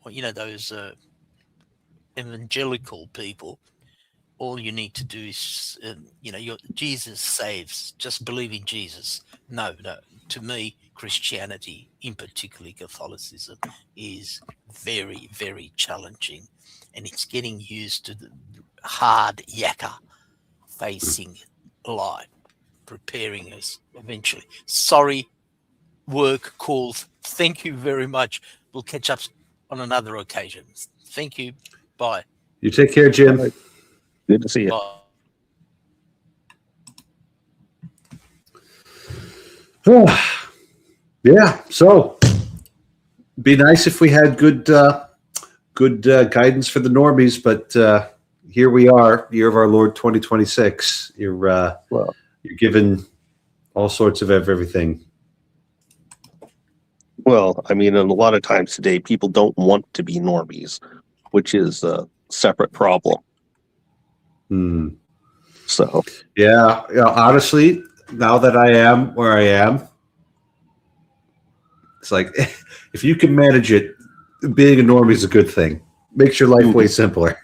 those evangelical people. All you need to do is, Jesus saves. Just believe in Jesus. No. To me, Christianity, in particular Catholicism, is very, very challenging, and it's getting used to the hard yakka facing life, preparing us eventually. Sorry, work calls. Thank you very much. We'll catch up on another occasion. Thank you. Bye. You take care, Jim. Right. Good to see you. Bye. Yeah. So, be nice if we had good guidance for the normies, but here we are, year of our Lord 2026. You're given all sorts of everything. Well, I mean, and a lot of times today, people don't want to be normies, which is a separate problem. So, yeah, honestly, now that I am where I am, it's like, if you can manage it, being a normie is a good thing. Makes your life way simpler.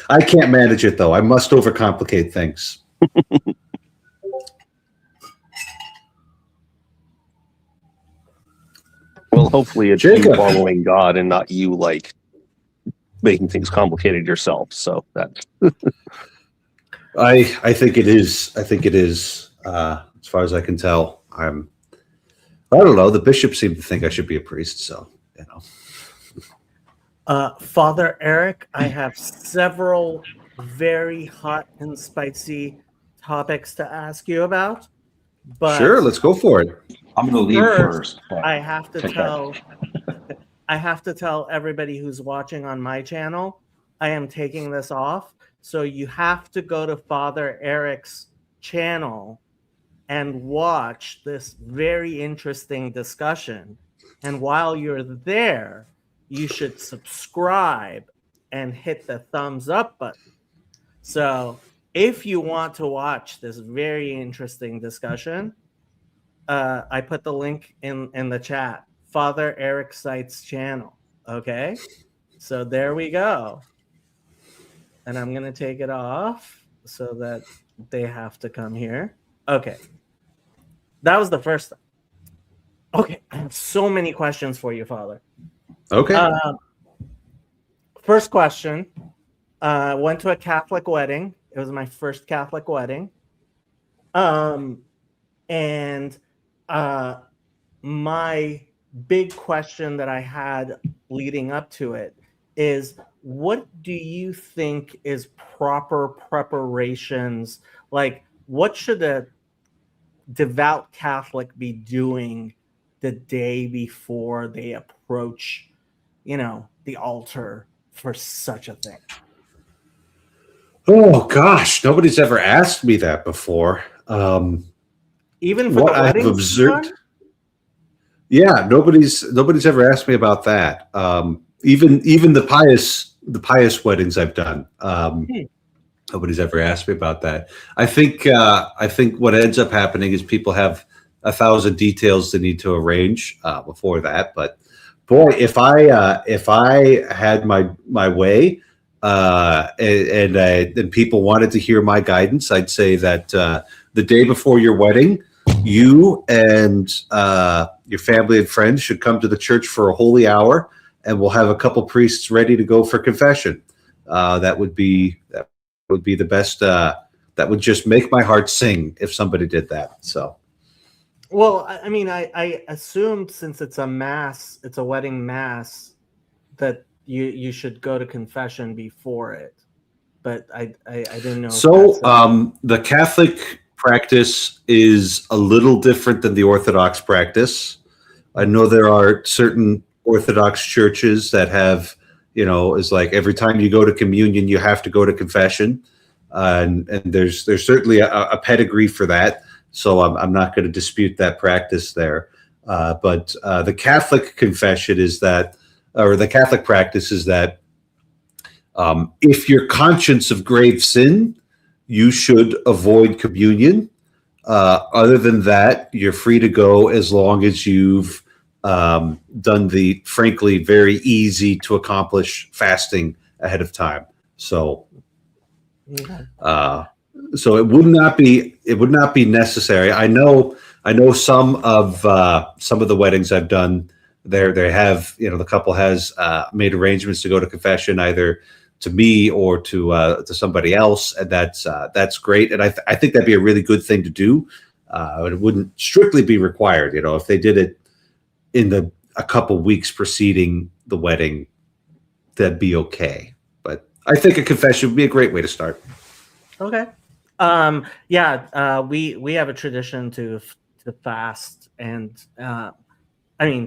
I can't manage it, though. I must overcomplicate things. well, hopefully it's Jacob. you following God and not you, like, making things complicated yourself. So that I think it is. I think it is. As far as I can tell, I don't know. The bishops seem to think I should be a priest, so Father Eric, I have several very hot and spicy topics to ask you about. But sure, let's go for it. I'm going to leave first. I have to tell everybody who's watching on my channel, I am taking this off. So you have to go to Father Eric's channel and watch this very interesting discussion. And while you're there, you should subscribe and hit the thumbs up button. So if you want to watch this very interesting discussion, I put the link in the chat. Father Eric Seitz channel. Okay, so there we go. And I'm gonna take it off so that they have to come here. Okay. That was the first. Okay. I have so many questions for you, Father. Okay. First question. Went to a Catholic wedding. It was my first Catholic wedding. And my big question that I had leading up to it is, what do you think is proper preparations? Like, what should a devout Catholic be doing the day before they approach, the altar for such a thing? Oh gosh, nobody's ever asked me that before. Even for what the I've weddings observed, you've done? yeah, nobody's ever asked me about that. Even the pious weddings I've done, nobody's ever asked me about that. I think what ends up happening is people have 1,000 details they need to arrange before that. But boy, if I had my way, and people wanted to hear my guidance, I'd say that the day before your wedding, you and your family and friends should come to the church for a holy hour, and we'll have a couple priests ready to go for confession. That would be the best. That would just make my heart sing if somebody did that. So, well, I mean, I assumed, since it's a mass, it's a wedding mass, that you should go to confession before it. But I didn't know. So the Catholic practice is a little different than the Orthodox practice. I know there are certain Orthodox churches that have, is like every time you go to communion, you have to go to confession. And there's certainly a pedigree for that. So I'm not going to dispute that practice there. But the Catholic confession is that, or the Catholic practice is that if you're conscious of grave sin, you should avoid communion. Other than that, you're free to go as long as you've done the, frankly, very easy to accomplish fasting ahead of time. So, so it would not be necessary. I know some of the weddings I've done. They have, the couple has made arrangements to go to confession, either to me or to somebody else, and that's great. And I think that'd be a really good thing to do. It wouldn't strictly be required, if they did it in a couple weeks preceding the wedding, that'd be okay. But I think a confession would be a great way to start. Okay. We have a tradition to fast, and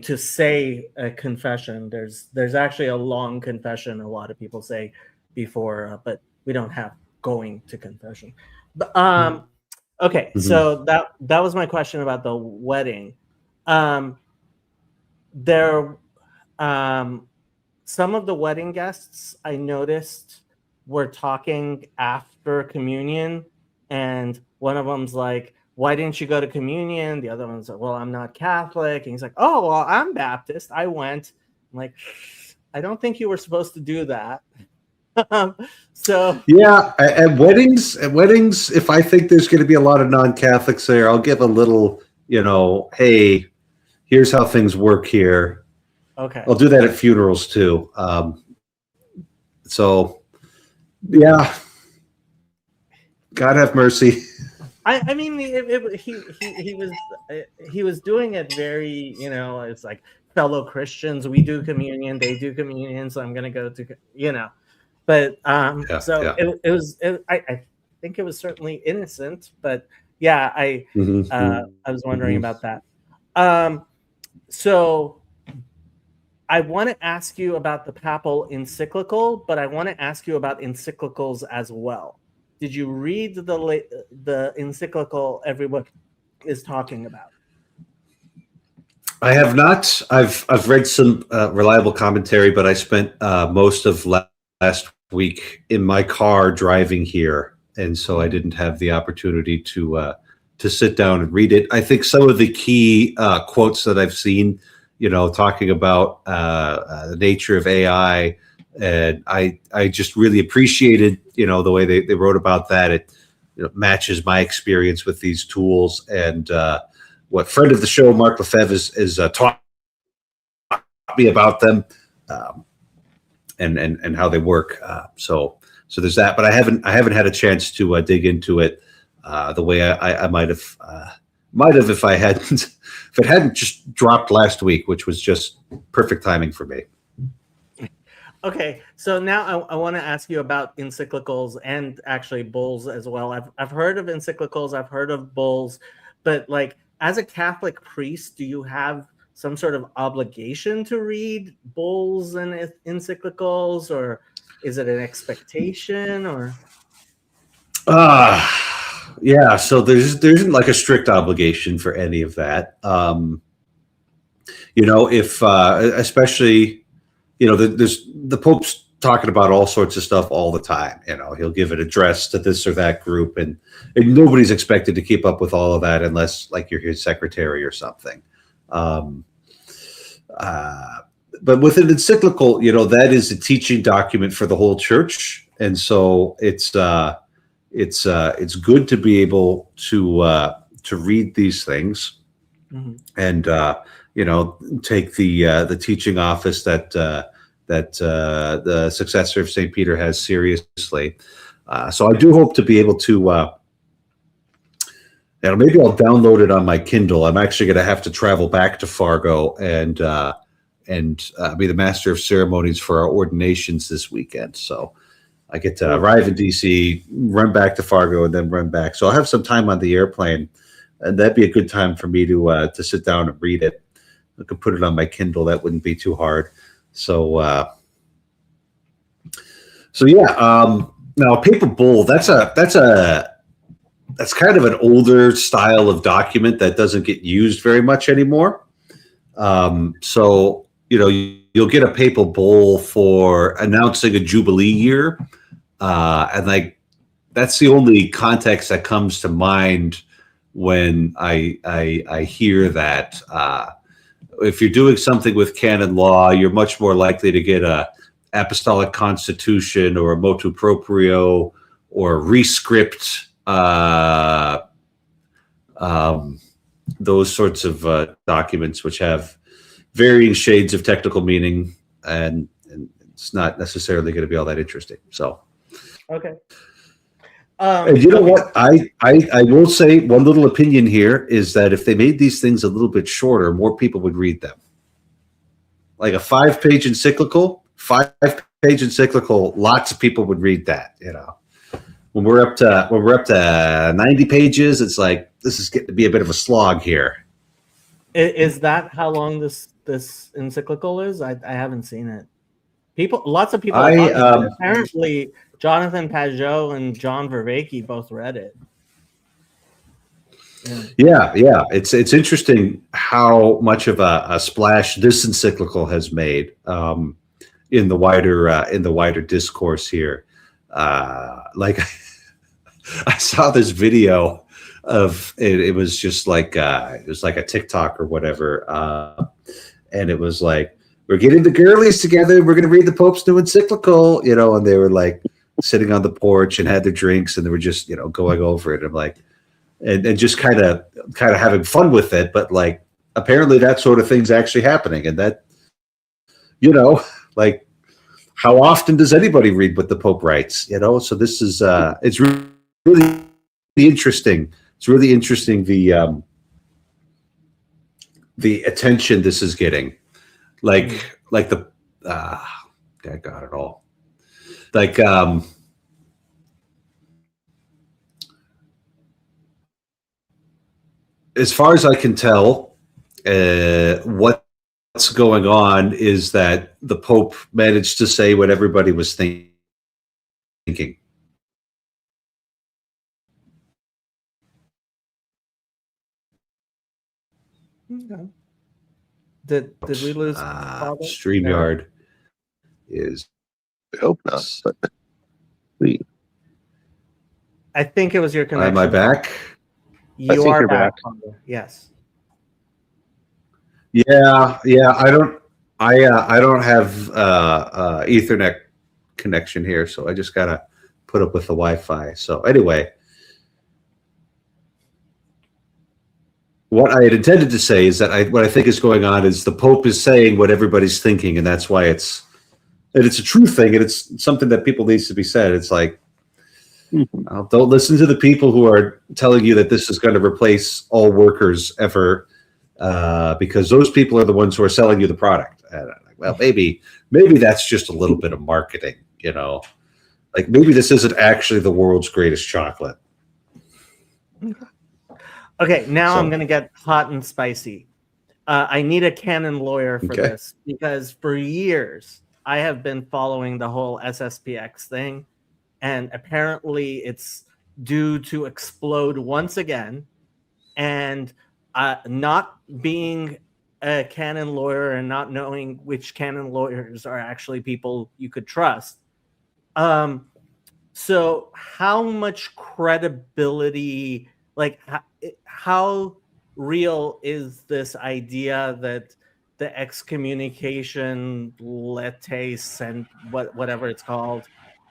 to say a confession. There's actually a long confession, a lot of people say before, but we don't have going to confession. But okay, so that was my question about the wedding. Some of the wedding guests I noticed were talking after communion, and one of them's like, "Why didn't you go to communion?" The other one's like, "Well, I'm not Catholic." And he's like, "Oh, well, I'm Baptist. I went." I'm like, "I don't think you were supposed to do that." So yeah, at weddings, if I think there's going to be a lot of non-Catholics there, I'll give a little, hey, here's how things work here. Okay. I'll do that at funerals too. So, yeah, God have mercy. I mean, he was doing it very, it's like fellow Christians. We do communion, they do communion, so I'm gonna go to, But it was. I think it was certainly innocent, but yeah, I was wondering about that. So I want to ask you about the papal encyclical, but I want to ask you about encyclicals as well. Did you read the encyclical everyone is talking about? I have not. I've read some reliable commentary, but I spent most of last week in my car driving here, and so I didn't have the opportunity to sit down and read it. I think some of the key quotes that I've seen, talking about the nature of AI, and I just really appreciated, the way they wrote about that. It matches my experience with these tools, and what friend of the show Mark Lefebvre is taught me about them, and how they work. So there's that, but I haven't had a chance to dig into it the way I might have if I hadn't if it hadn't just dropped last week, which was just perfect timing for me. Okay, so now I want to ask you about encyclicals and actually bulls as well. I've heard of encyclicals, I've heard of bulls, but like as a Catholic priest, do you have some sort of obligation to read bulls and encyclicals, or is it an expectation, or? Yeah, so there isn't like a strict obligation for any of that. If especially, there's the Pope's talking about all sorts of stuff all the time. He'll give an address to this or that group, and nobody's expected to keep up with all of that unless like you're his secretary or something. But with an encyclical, that is a teaching document for the whole church, and so it's good to be able to read these things, Mm-hmm. and take the teaching office that the successor of St. Peter has seriously. So I do hope to be able to. Maybe I'll download it on my Kindle. I'm actually going to have to travel back to Fargo and be the master of ceremonies for our ordinations this weekend. So I get to arrive in DC, run back to Fargo, and then run back. So I'll have some time on the airplane, and that'd be a good time for me to sit down and read it. I could put it on my Kindle. That wouldn't be too hard. So yeah. Now, a paper bull, that's kind of an older style of document that doesn't get used very much anymore. So you'll get a papal bull for announcing a jubilee year, and like that's the only context that comes to mind when I hear that. If you're doing something with canon law, you're much more likely to get a apostolic constitution or a motu proprio or a rescript. Those sorts of documents which have varying shades of technical meaning, and it's not necessarily going to be all that interesting. So, Okay. and you know what? I will say one little opinion here is that if they made these things a little bit shorter, more people would read them. Like a 5-page encyclical, lots of people would read that. When we're up to 90 pages, it's like this is getting to be a bit of a slog here. Is that how long this encyclical is? I haven't seen it. Lots of people. Apparently, Jonathan Pajot and John Vervaeke both read it. Yeah. It's interesting how much of a splash this encyclical has made in the wider discourse here. Like I saw this video of it. It was just like it was like a TikTok or whatever, and it was like, we're getting the girlies together. We're going to read the Pope's new encyclical, and they were like sitting on the porch and had their drinks, and they were just going over it. I'm like, and just kind of having fun with it, but like apparently that sort of thing's actually happening, and that like. How often does anybody read what the Pope writes? So this is it's really interesting. It's really interesting the attention this is getting. Like the I got it all. Like as far as I can tell, what's going on is that the Pope managed to say what everybody was thinking. Okay. Did we lose StreamYard is I hope not. But I think it was your connection. Am I back? You are back. Yes. Yeah. I don't have Ethernet connection here, so I just gotta put up with the Wi-Fi. So anyway, what I had intended to say is that what I think is going on is the Pope is saying what everybody's thinking, and that's why it's a true thing, and it's something that people needs to be said. It's like, don't listen to the people who are telling you that this is going to replace all workers ever, because those people are the ones who are selling you the product. And I'm like, well, maybe that's just a little bit of marketing, you know, like maybe this isn't actually the world's greatest chocolate. Okay, now So- I'm going to get hot and spicy. I need a canon lawyer for Okay. this because for years I have been following the whole SSPX thing, and apparently it's due to explode once again. And not being a canon lawyer and not knowing which canon lawyers are actually people you could trust. So how much credibility, like how real is this idea that the excommunication lettes and whatever it's called,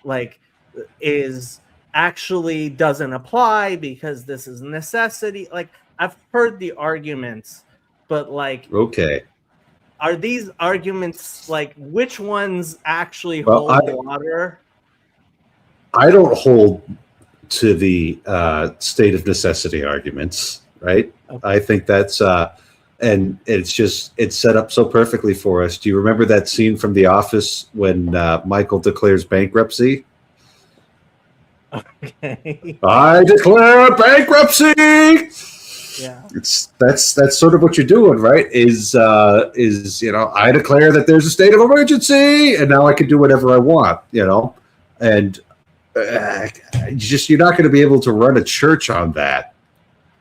like, is actually doesn't apply because this is necessity? Like, I've heard the arguments, but like, Okay. are these arguments, like, which ones actually Well, hold water? I don't hold to the state of necessity arguments, right? Okay. I think that's and it's set up so perfectly for us. Do you remember that scene from The Office when Michael declares bankruptcy? Okay. I declare bankruptcy. Yeah. That's sort of what you're doing, right? Is you know, I declare that there's a state of emergency, and now I can do whatever I want, you know, and you're not going to be able to run a church on that.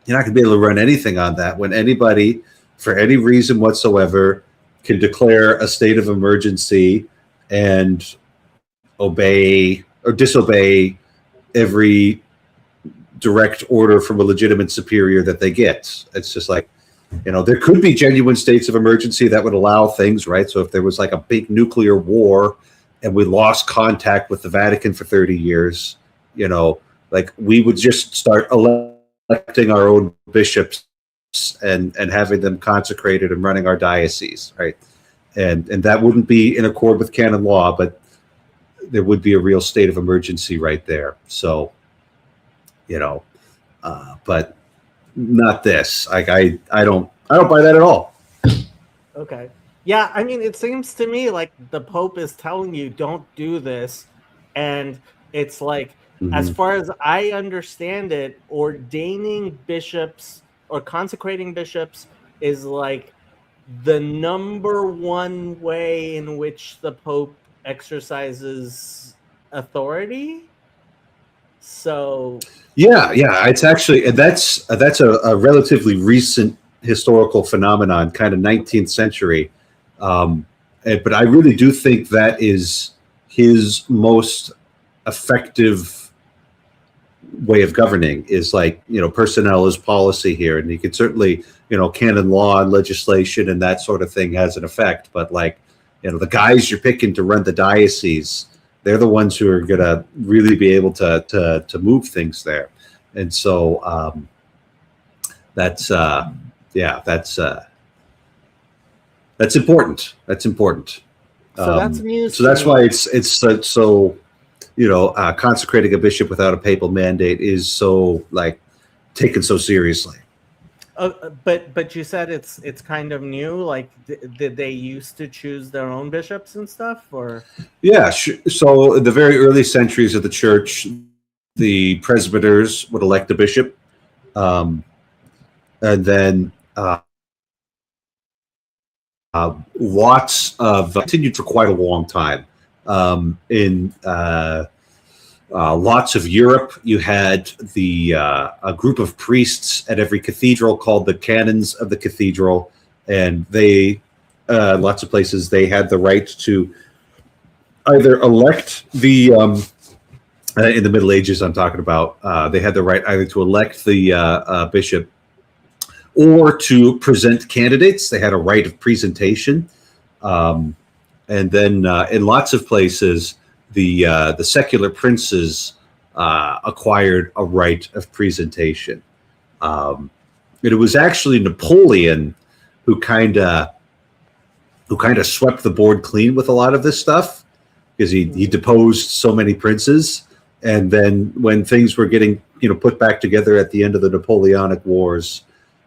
You're not going to be able to run anything on that when anybody, for any reason whatsoever, can declare a state of emergency and obey or disobey every direct order from a legitimate superior that they get. It's just like, you know, there could be genuine states of emergency that would allow things, right? So if there was like a big nuclear war and we lost contact with the Vatican for 30 years, you know, like we would just start electing our own bishops and having them consecrated and running our diocese, right? And that wouldn't be in accord with canon law, but there would be a real state of emergency right there. So, you know, but not this. Like I don't buy that at all. Okay. Yeah, I mean, it seems to me like the Pope is telling you don't do this, and it's like, as far as I understand it, ordaining bishops or consecrating bishops is like the number one way in which the Pope exercises authority. So Yeah, it's actually, and that's a relatively recent historical phenomenon, kind of 19th century. But I really do think that is his most effective way of governing, is like, you know, personnel is policy here. And you could certainly, you know, canon law and legislation and that sort of thing has an effect. But like, you know, the guys you're picking to run the diocese, they're the ones who are going to really be able to move things there. And so that's important. That's important. so that's news. So that's to me. why it's so, you know, consecrating a bishop without a papal mandate is so like taken so seriously. But you said it's kind of new. Like, did they used to choose their own bishops and stuff, or? Yeah. So in the very early centuries of the church, the presbyters would elect a bishop, and then lots of continued for quite a long time. In lots of Europe, you had a group of priests at every cathedral called the canons of the cathedral, and they lots of places they had the right to either elect the in the Middle Ages. I'm talking about they had the right either to elect the bishop or to present candidates. They had a right of presentation, and then in lots of places, the secular princes acquired a right of presentation. It was actually Napoleon who kind of swept the board clean with a lot of this stuff, because he deposed so many princes. And then when things were getting put back together at the end of the Napoleonic Wars,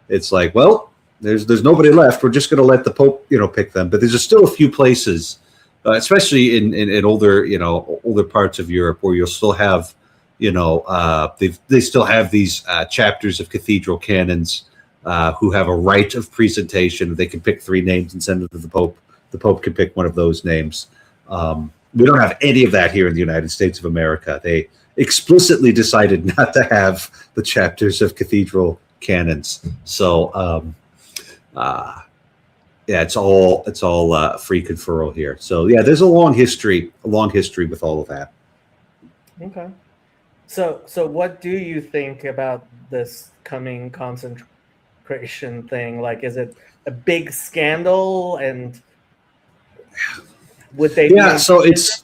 it's like, well, there's nobody left. We're just going to let the Pope pick them. But there's still a few places, especially in older parts of Europe, where you'll still have they still have these chapters of cathedral canons who have a right of presentation. They can pick 3 names and send it to the Pope. The Pope can pick one of those names. We don't have any of that here in the United States of America. They explicitly decided not to have the chapters of cathedral canons. So, it's all free conferral here. So yeah, there's a long history with all of that. Okay. So what do you think about this coming concentration thing? Like, is it a big scandal, and would they? Yeah. So this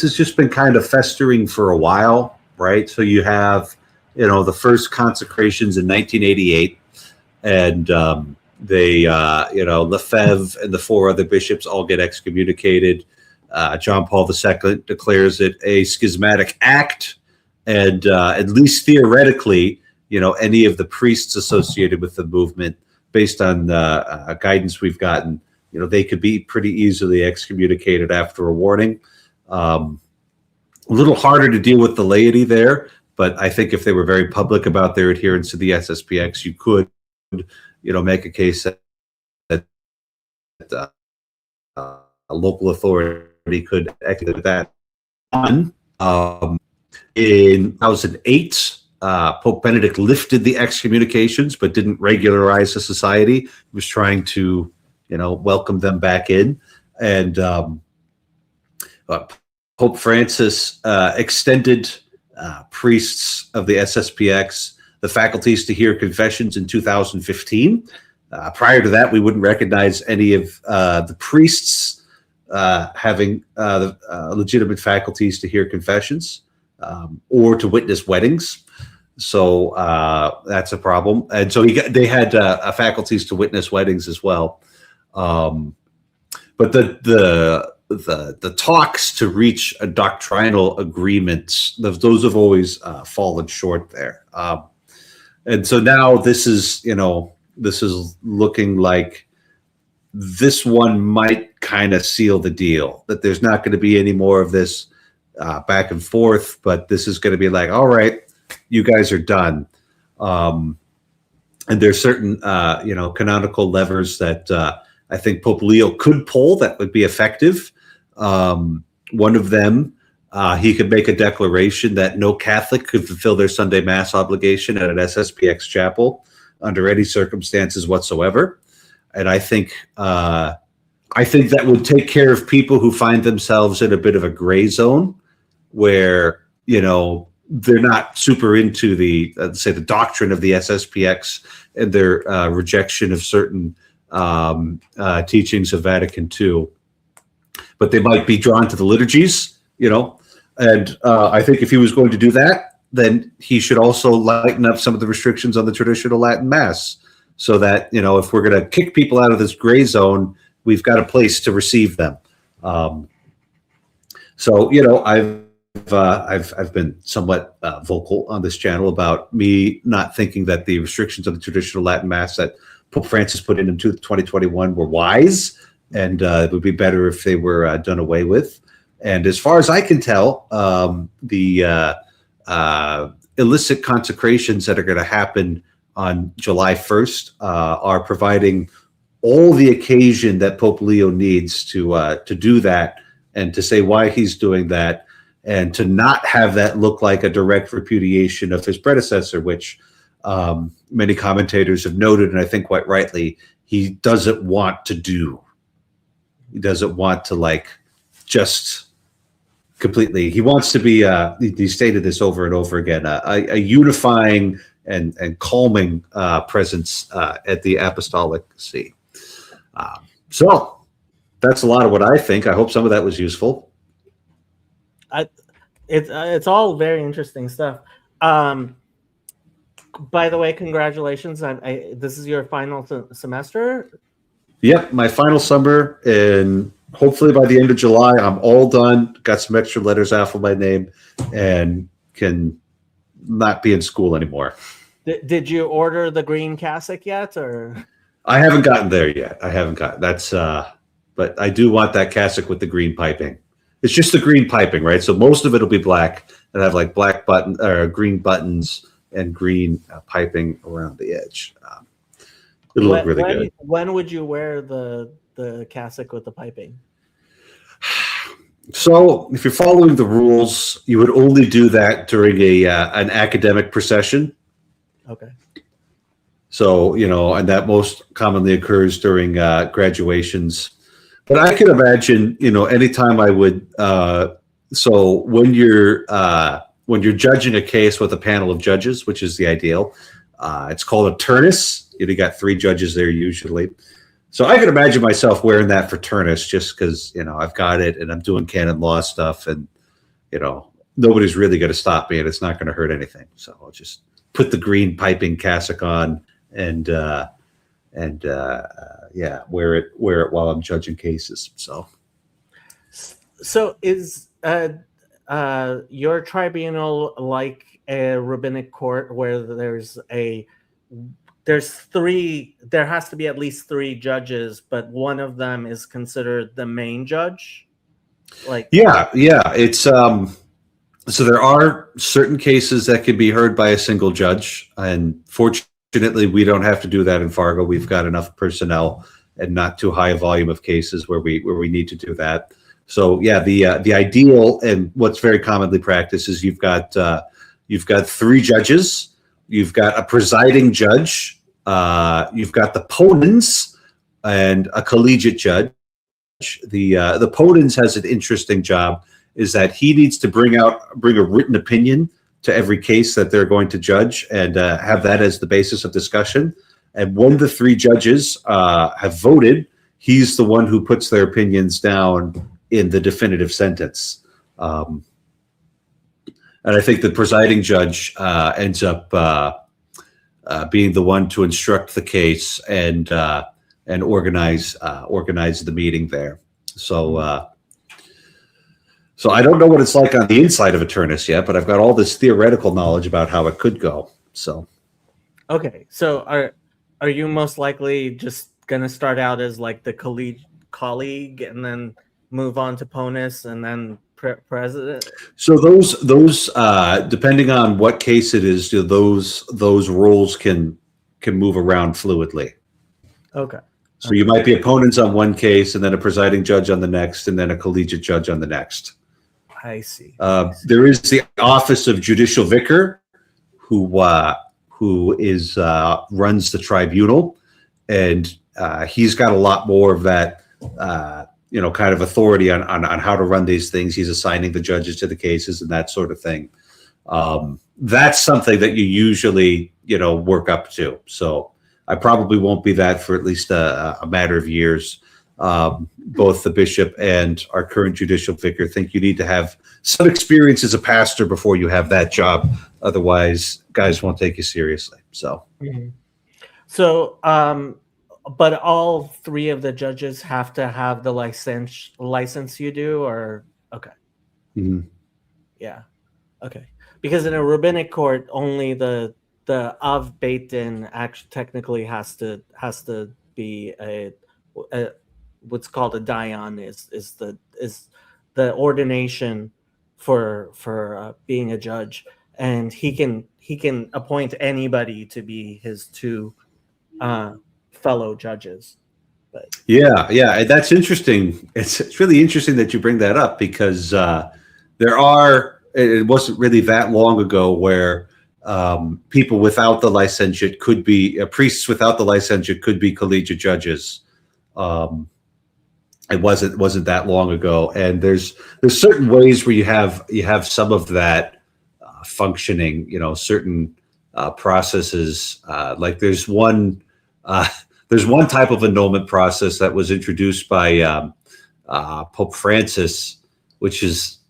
has just been kind of festering for a while, right? So you have, the first consecrations in 1988, and Lefebvre and the 4 other bishops all get excommunicated. John Paul II declares it a schismatic act, and at least theoretically, any of the priests associated with the movement, based on the guidance we've gotten, they could be pretty easily excommunicated after a warning. A little harder to deal with the laity there, but I think if they were very public about their adherence to the SSPX, you could, make a case that a local authority could execute that. In 2008, Pope Benedict lifted the excommunications, but didn't regularize the society. He was trying to, welcome them back in. And Pope Francis extended priests of the SSPX the faculties to hear confessions in 2015. Prior to that, we wouldn't recognize any of the priests having the legitimate faculties to hear confessions or to witness weddings. So that's a problem. And so they had faculties to witness weddings as well. But the talks to reach a doctrinal agreement, those have always fallen short there. And so now this is looking like this one might kind of seal the deal, that there's not going to be any more of this back and forth, but this is going to be like, all right, you guys are done. And there's certain, canonical levers that I think Pope Leo could pull that would be effective. One of them, he could make a declaration that no Catholic could fulfill their Sunday Mass obligation at an SSPX chapel under any circumstances whatsoever. And I think that would take care of people who find themselves in a bit of a gray zone where, they're not super into the doctrine of the SSPX and their rejection of certain teachings of Vatican II. But they might be drawn to the liturgies, and I think if he was going to do that, then he should also lighten up some of the restrictions on the traditional Latin Mass, so that, if we're going to kick people out of this gray zone, we've got a place to receive them. I've been somewhat vocal on this channel about me not thinking that the restrictions of the traditional Latin Mass that Pope Francis put in 2021 were wise, and it would be better if they were done away with. And as far as I can tell, the illicit consecrations that are going to happen on July 1st are providing all the occasion that Pope Leo needs to do that, and to say why he's doing that, and to not have that look like a direct repudiation of his predecessor, which many commentators have noted, and I think quite rightly, he doesn't want to do. He doesn't want to just completely. He wants to be. He stated this over and over again. A unifying and calming presence at the apostolic see. So that's a lot of what I think. I hope some of that was useful. It's all very interesting stuff. By the way, congratulations! This is your final semester. Yep, my final summer, and hopefully by the end of July, I'm all done. Got some extra letters off of my name, and can not be in school anymore. Did you order the green cassock yet, or? I haven't gotten there yet. That's. But I do want that cassock with the green piping. It's just the green piping, right? So most of it will be black and have like black button or green buttons and green piping around the edge. It'll look really good. When would you wear the cassock with the piping? So if you're following the rules, you would only do that during an academic procession. Okay. So, and that most commonly occurs during graduations. But I can imagine, anytime I would. So when you're judging a case with a panel of judges, which is the ideal, it's called a turnus. You got 3 judges there usually. So I can imagine myself wearing that for turnus, just because I've got it and I'm doing canon law stuff, and nobody's really going to stop me, and it's not going to hurt anything. So I'll just put the green piping cassock on and wear it while I'm judging cases. So is your tribunal like a rabbinic court where there has to be at least 3 judges, but one of them is considered the main judge? It's so there are certain cases that can be heard by a single judge, and fortunately we don't have to do that in Fargo. We've got enough personnel and not too high a volume of cases where we need to do that. So the ideal and what's very commonly practiced is you've got 3 judges, you've got a presiding judge, you've got the ponens and a collegiate judge. The ponens has an interesting job, is that he needs to bring a written opinion to every case that they're going to judge, and have that as the basis of discussion. And when the 3 judges have voted, he's the one who puts their opinions down in the definitive sentence. And I think the presiding judge ends up being the one to instruct the case and organize the meeting there. So I don't know what it's like on the inside of a turnus yet, but I've got all this theoretical knowledge about how it could go. So, okay. So are you most likely just going to start out as like the colleague and then move on to ponus and then president? So those depending on what case it is, those roles can move around fluidly. Okay. So you might be opponents on one case, and then a presiding judge on the next, and then a collegiate judge on the next. I see. There is the office of judicial vicar, who is runs the tribunal, and he's got a lot more of that, kind of authority on how to run these things. He's assigning the judges to the cases and that sort of thing. That's something that you usually, work up to. So I probably won't be that for at least a matter of years. Both the bishop and our current judicial vicar think you need to have some experience as a pastor before you have that job. Otherwise, guys won't take you seriously. So, but all 3 of the judges have to have the license you do, or okay? Mm-hmm. Yeah, okay. Because in a rabbinic court, only the Av Beit Din actually technically has to be a what's called a dayan is the ordination for being a judge, and he can appoint anybody to be his 2 fellow judges. But yeah, that's interesting. It's really interesting that you bring that up, because it wasn't really that long ago where people without the licentiate could be priests without the licentiate could be collegiate judges. It wasn't that long ago, and there's certain ways where you have some of that functioning. Certain processes, like there's one type of annulment process that was introduced by Pope Francis, which is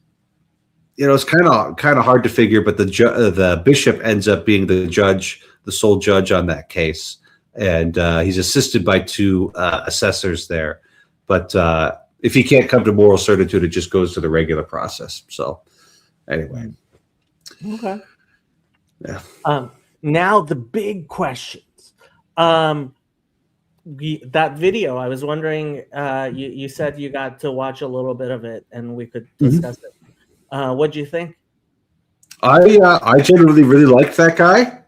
it's kind of hard to figure, but the bishop ends up being the judge, the sole judge on that case, and he's assisted by two assessors there. But if he can't come to moral certitude, it just goes to the regular process. So anyway, Okay. Yeah. Now the big questions. That video, I was wondering. You said you got to watch a little bit of it, and we could discuss it. What do you think? I generally really liked that guy.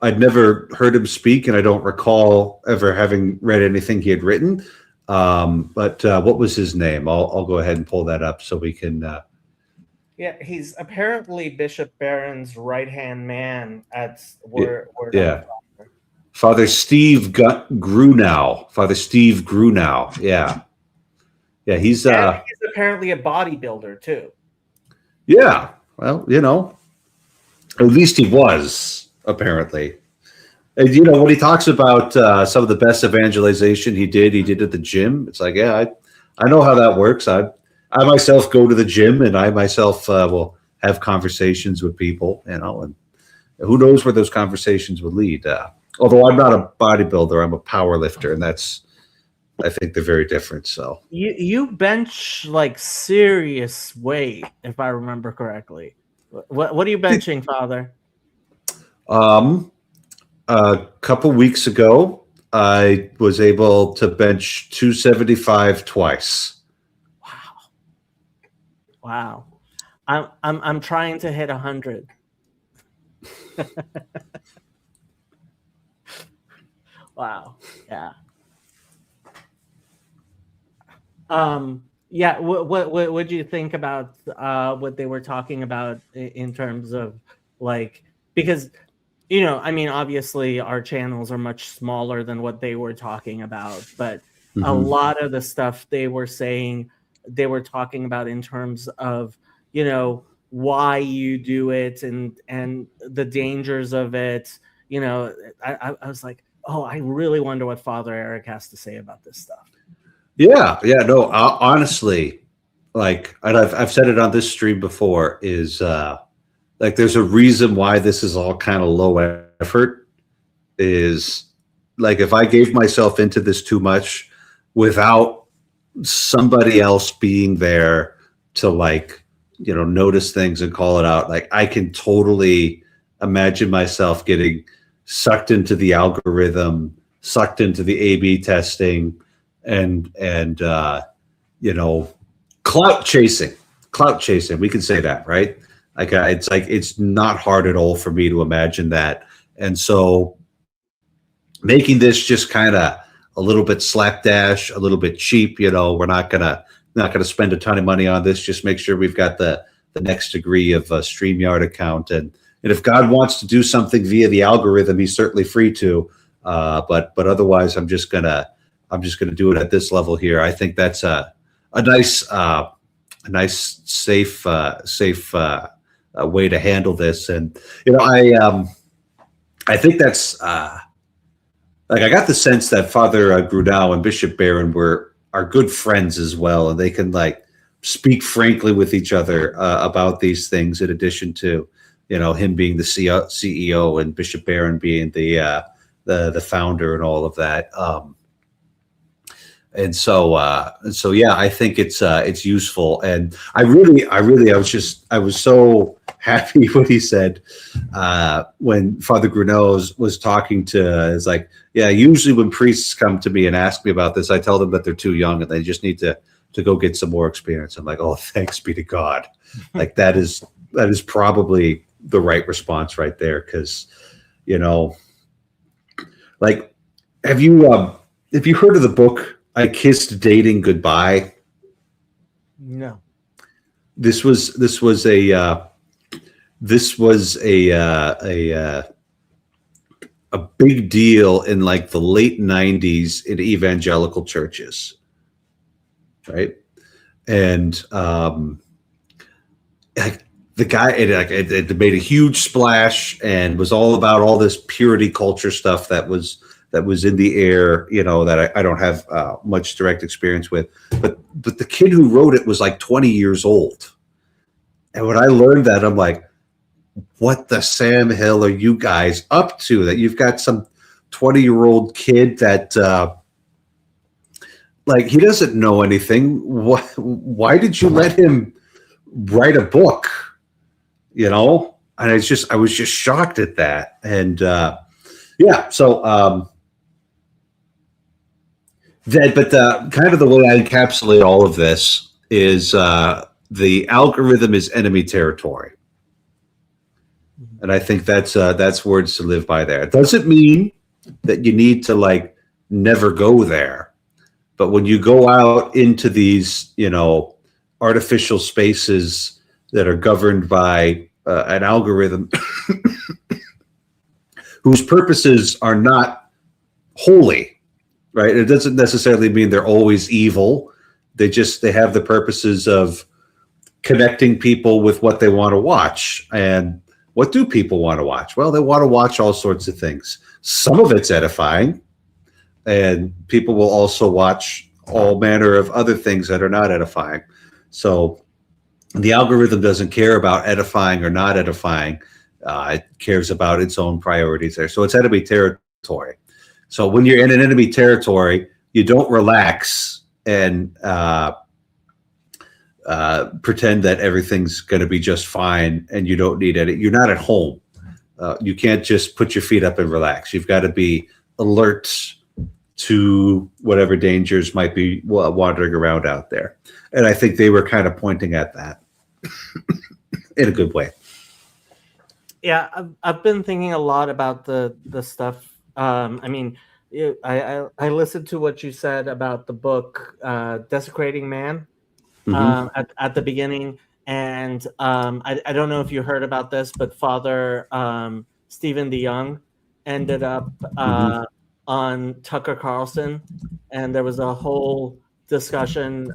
I'd never heard him speak, and I don't recall ever having read anything he had written. But what was his name? I'll go ahead and pull that up so we can. Yeah, he's apparently Bishop Barron's right-hand man at Father Steve Grunow. Father Steve Grunow. Yeah. He's apparently a bodybuilder too. Yeah. Well, at least he was, apparently. And, when he talks about some of the best evangelization he did at the gym. It's like, yeah, I know how that works. I myself go to the gym, and I myself will have conversations with people, and who knows where those conversations would lead. Although I'm not a bodybuilder, I'm a power lifter, and I think they're very different. So you bench like serious weight, if I remember correctly. What are you benching, Father? A couple weeks ago, I was able to bench 275 twice. Wow. I'm trying to hit 100. Wow. Yeah. Yeah. What do you think about what they were talking about in terms of because obviously our channels are much smaller than what they were talking about, but a lot of the stuff they were saying, they were talking about in terms of why you do it and the dangers of it. I was like, oh, I really wonder what Father Eric has to say about this stuff. Yeah, no, honestly, and I've said it on this stream before, is there's a reason why this is all kind of low effort. Is if I gave myself into this too much without somebody else being there to notice things and call it out, I can totally imagine myself getting sucked into the algorithm, sucked into the A/B testing, and clout chasing. We can say that, right? It's not hard at all for me to imagine that. And so making this just kind of a little bit slapdash, a little bit cheap, we're not gonna spend a ton of money on this. Just make sure we've got the next degree of a StreamYard account, and if God wants to do something via the algorithm, he's certainly free to. But otherwise, I'm just gonna do it at this level here. I think that's a nice safe way to handle this. And I think that's I got the sense that Father Grunow and Bishop Barron are good friends as well, and they can speak frankly with each other about these things. In addition to him being the CEO and Bishop Barron being the founder and all of that. And so yeah, I think it's useful. And I was so happy when he said when Father Grunow was talking to, is usually when priests come to me and ask me about this, I tell them that they're too young and they just need to go get some more experience. I'm like, oh, thanks be to God. That is probably the right response right there. Cause have you heard of the book I Kissed Dating Goodbye? No. This was a big deal in the late 90s in evangelical churches, right? And the guy, it made a huge splash and was all about all this purity culture stuff that was in the air, that I don't have much direct experience with. But the kid who wrote it was 20 years old. And when I learned that, I'm like, what the Sam Hill are you guys up to? That you've got some 20-year-old kid that like he doesn't know anything. Why did you let him write a book? You know? And I was just shocked at that. And yeah, so kind of the way I encapsulate all of this is the algorithm is enemy territory. And I think that's words to live by there. It doesn't mean that you need to like never go there. But when you go out into these, artificial spaces that are governed by an algorithm whose purposes are not holy, right? It doesn't necessarily mean they're always evil. They have the purposes of connecting people with what they want to watch. And what do people want to watch? Well, they want to watch all sorts of things. Some of it's edifying, and people will also watch all manner of other things that are not edifying. So the algorithm doesn't care about edifying or not edifying. It cares about its own priorities there. So it's enemy territory. So when you're in an enemy territory, you don't relax and pretend that everything's going to be just fine and you don't need any. You're not at home. You can't just put your feet up and relax. You've got to be alert to whatever dangers might be wandering around out there. And I think they were kind of pointing at that in a good way. Yeah, I've been thinking a lot about the stuff. I mean, I listened to what you said about the book Desecrating Man at the beginning. And I don't know if you heard about this, but Father Stephen DeYoung ended up on Tucker Carlson. And there was a whole discussion.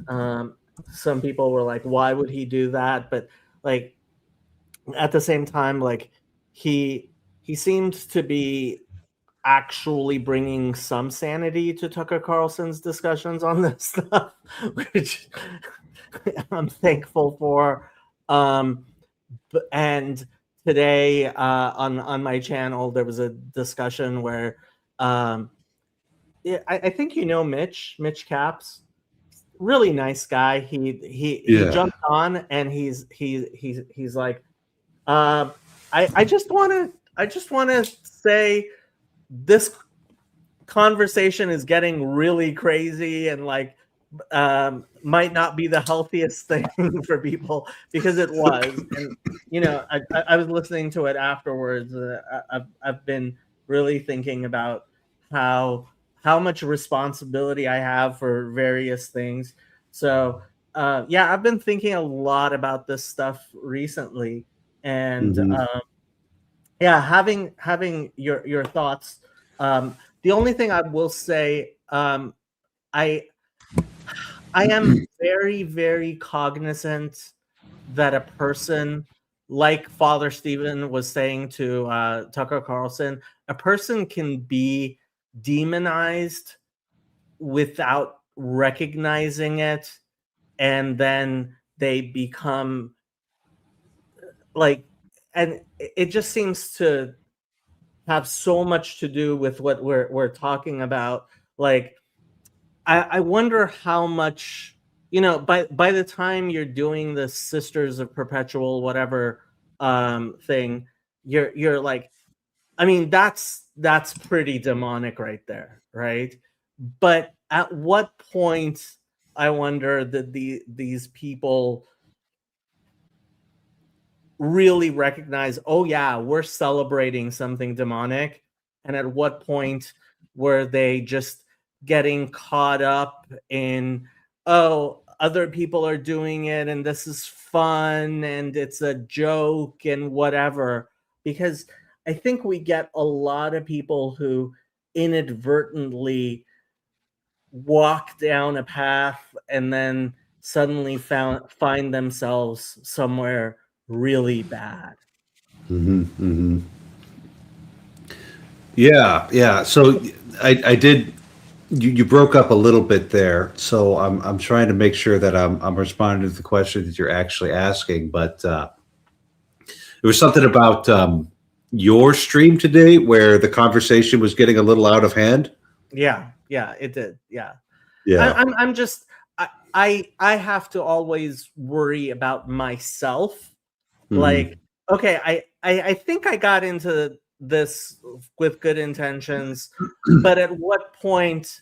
Some people were like, why would he do that? But like, at the same time, like he seems to be actually bringing some sanity to Tucker Carlson's discussions on this stuff, which I'm thankful for. And today on my channel, there was a discussion where I think Mitch Capps, really nice guy. He jumped on and he's like, I just want to say this conversation is getting really crazy and like might not be the healthiest thing for people, because it was. And I was listening to it afterwards. I've been really thinking about how much responsibility I have for various things. So yeah, I've been thinking a lot about this stuff recently. And yeah, having your thoughts. The only thing I will say, I am very, very cognizant that a person, like Father Stephen was saying to Tucker Carlson, a person can be demonized without recognizing it, and then they become like, and it just seems to have so much to do with what we're talking about. Like, I wonder how much, by the time you're doing the Sisters of Perpetual whatever thing, you're like, I mean, that's pretty demonic right there, right? But at what point, I wonder, that these people really recognize, oh yeah, we're celebrating something demonic, and at what point were they just getting caught up in, oh, other people are doing it and this is fun and it's a joke and whatever? Because I think we get a lot of people who inadvertently walk down a path and then suddenly find themselves somewhere really bad. Yeah. So I did You broke up a little bit there, so I'm trying to make sure that I'm responding to the question that you're actually asking. But there was something about your stream today where the conversation was getting a little out of hand. Yeah, it did. Yeah. Yeah. I'm just I have to always worry about myself. Mhm. Like, okay, I think I got into this with good intentions, but at what point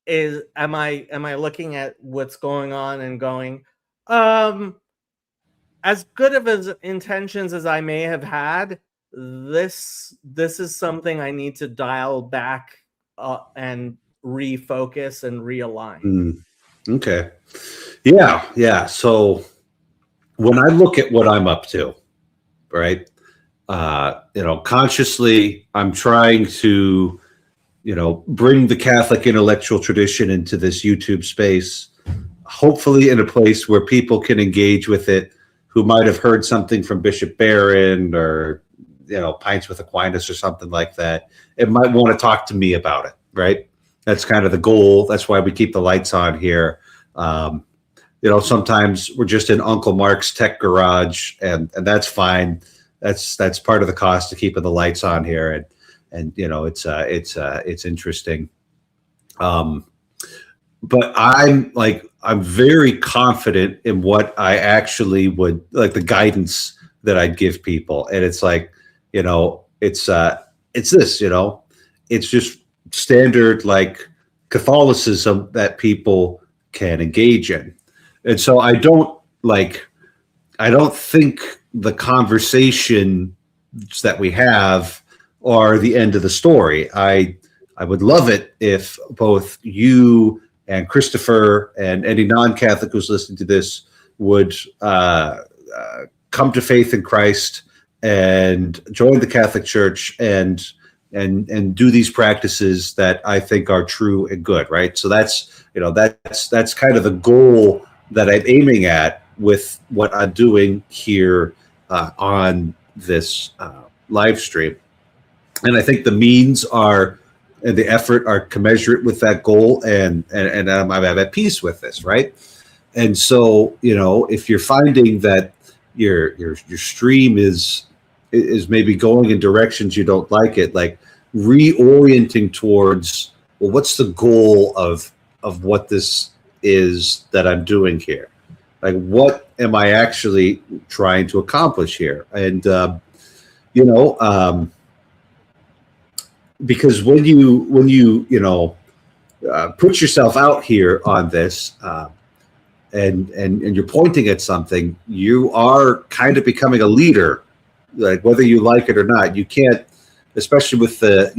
am I looking at what's going on and going, as good of as intentions as I may have had, this is something I need to dial back and refocus and realign. Okay. Yeah. So when I look at what I'm up to, right? Consciously, I'm trying to, bring the Catholic intellectual tradition into this YouTube space, hopefully in a place where people can engage with it who might have heard something from Bishop Barron or, Pints with Aquinas or something like that. It might want to talk to me about it, right? That's kind of the goal. That's why we keep the lights on here. Sometimes we're just in Uncle Mark's tech garage, and that's fine. That's part of the cost of keeping the lights on here, and it's interesting. But I'm very confident in what I actually would like, the guidance that I'd give people, and it's like, it's this, it's just standard like Catholicism that people can engage in. And so I don't think the conversations that we have are the end of the story. I would love it if both you and Christopher and any non-Catholic who's listening to this would come to faith in Christ and join the Catholic Church and do these practices that I think are true and good, right? So that's kind of the goal that I'm aiming at with what I'm doing here on this live stream. And I think the means and the effort are commensurate with that goal, and I'm at peace with this, right? And so, if you're finding that your stream is maybe going in directions you don't like it, like reorienting towards, well, what's the goal of what this is that I'm doing here? Like, what am I actually trying to accomplish here? And because when you put yourself out here on this, and you're pointing at something, you are kind of becoming a leader, like whether you like it or not. You can't, especially with the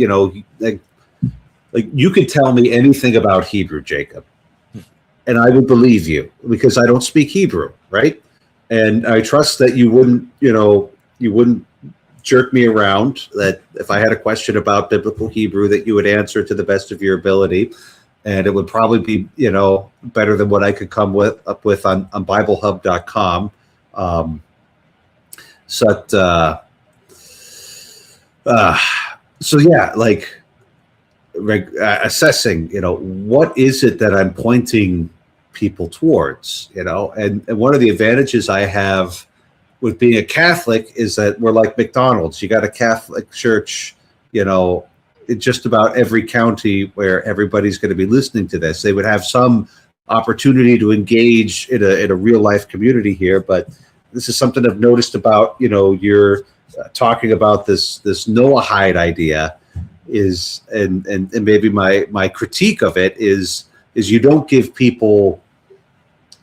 like you could tell me anything about Hebrew, Jacob, and I would believe you because I don't speak Hebrew, right? And I trust that you wouldn't jerk me around, that if I had a question about biblical Hebrew that you would answer to the best of your ability, and it would probably be better than what I could come up with on BibleHub.com. So yeah, like assessing, what is it that I'm pointing people towards, and one of the advantages I have with being a Catholic is that we're like McDonald's. You got a Catholic church, in just about every county where everybody's going to be listening to this. They would have some opportunity to engage in a real life community here. But this is something I've noticed about, you're talking about this Noahide idea is, and maybe my critique of it is you don't give people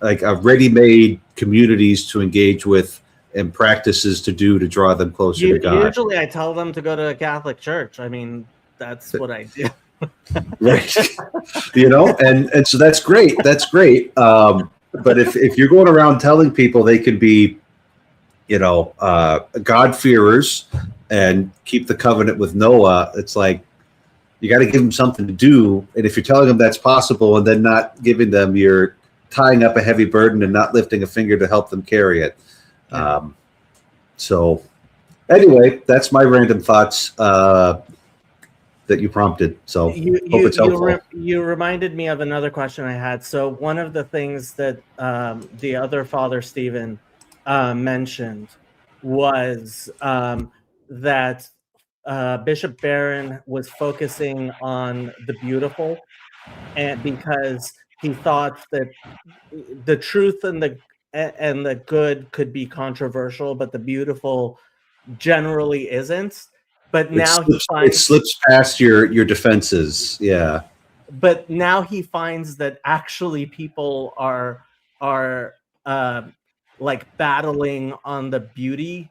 like a ready-made communities to engage with and practices to do to draw them closer to God. Usually I tell them to go to a Catholic church. I mean, that's what I do. Right. And so that's great. That's great. But if you're going around telling people they can be, God-fearers and keep the covenant with Noah, it's like you got to give them something to do. And if you're telling them that's possible and then not giving them, you're tying up a heavy burden and not lifting a finger to help them carry it. So anyway, that's my random thoughts. that you prompted. So You hope it's helpful. you reminded me of another question I had. So one of the things that the other Father Stephen mentioned was that Bishop Barron was focusing on the beautiful, and because he thought that the truth and the good could be controversial, but the beautiful generally isn't. But now It slips past your defenses. Yeah. but now he finds that actually people are like battling on the beauty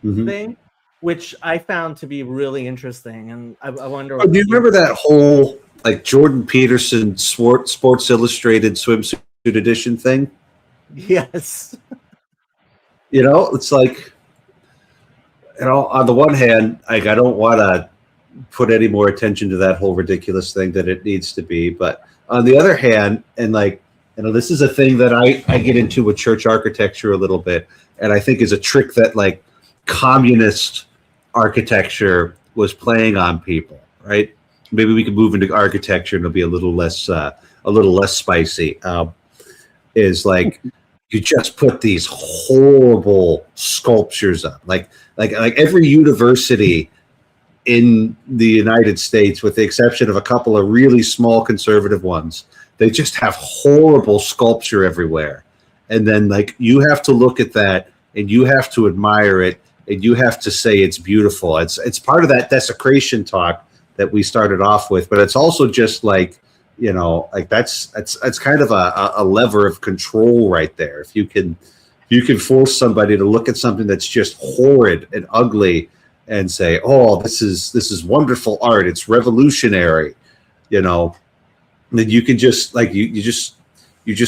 Mhm. thing, which I found to be really interesting, and I wonder. Oh, do you remember that whole like Jordan Peterson Sports Illustrated swimsuit edition thing? Yes. You know, it's like, you know, on the one hand, like I don't want to put any more attention to that whole ridiculous thing than it needs to be, but on the other hand, and like, you know, this is a thing that I get into with church architecture a little bit, and I think is a trick that like communist architecture was playing on people, right? Maybe we can move into architecture and it'll be a little less spicy. Is like you just put these horrible sculptures up, like every university in the United States, with the exception of a couple of really small conservative ones, they just have horrible sculpture everywhere. And then like you have to look at that and you have to admire it and you have to say it's beautiful. It's part of that desecration talk that we started off with, but it's also just like, you know, like that's kind of a lever of control right there. If you can force somebody to look at something that's just horrid and ugly and say, "Oh, this is wonderful art. It's revolutionary," you know, then you can just like you just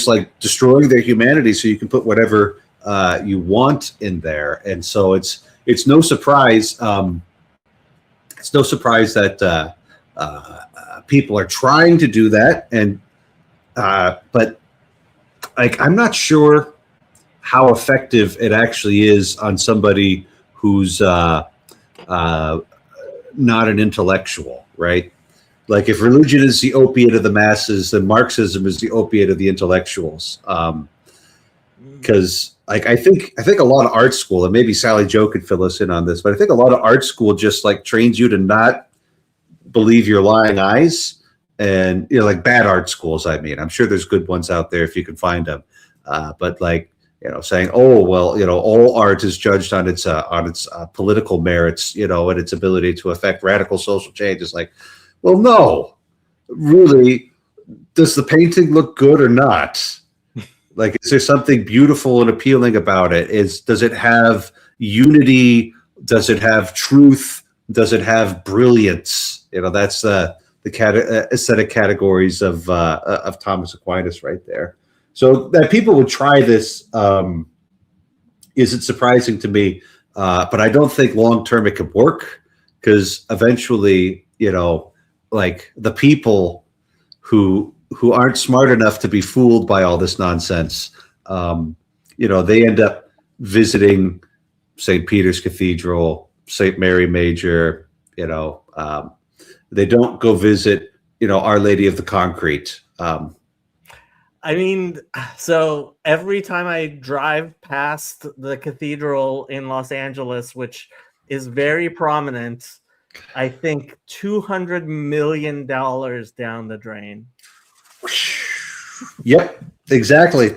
like destroying their humanity so you can put whatever you want in there. And so it's no surprise. It's no surprise that people are trying to do that, and but like I'm not sure how effective it actually is on somebody who's not an intellectual, right? Like if religion is the opiate of the masses, then Marxism is the opiate of the intellectuals. Because like I think a lot of art school, and maybe Sally Jo could fill us in on this, but I think a lot of art school just like trains you to not believe your lying eyes, and you know, like bad art schools. I mean, I'm sure there's good ones out there if you can find them, but like, you know, saying, oh well, you know, all art is judged on its political merits, you know, and its ability to affect radical social change. Is like, well, no, really, does the painting look good or not? Like, is there something beautiful and appealing about it? Does it have unity? Does it have truth? Does it have brilliance? You know, that's the aesthetic categories of Thomas Aquinas right there. So that people would try this isn't surprising to me, but I don't think long term it could work, because eventually, you know, like the people who aren't smart enough to be fooled by all this nonsense, you know, they end up visiting St. Peter's Cathedral, St. Mary Major, you know, they don't go visit, you know, Our Lady of the Concrete. I mean, so every time I drive past the cathedral in Los Angeles, which is very prominent, I think $200 million down the drain. Yep, exactly.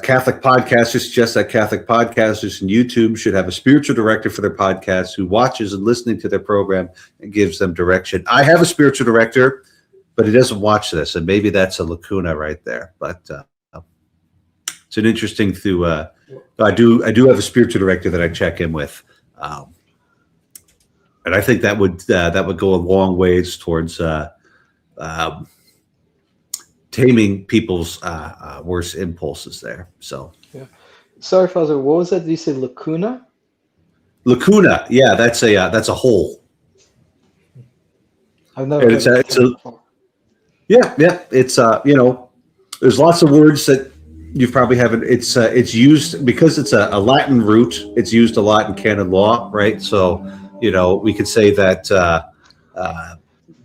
Catholic podcasters suggest that Catholic podcasters on YouTube should have a spiritual director for their podcast who watches and listening to their program and gives them direction. I have a spiritual director, but he doesn't watch this, and maybe that's a lacuna right there. But it's an interesting thing. I do have a spiritual director that I check in with, and I think that would go a long ways towards taming people's worst impulses there. So, yeah. Sorry, Father. What was that? You said lacuna? Lacuna, yeah, that's a hole. I've never heard that before. Yeah, it's you know, there's lots of words that you probably haven't. It's used because it's a Latin root. It's used a lot in canon law, right? So we could say that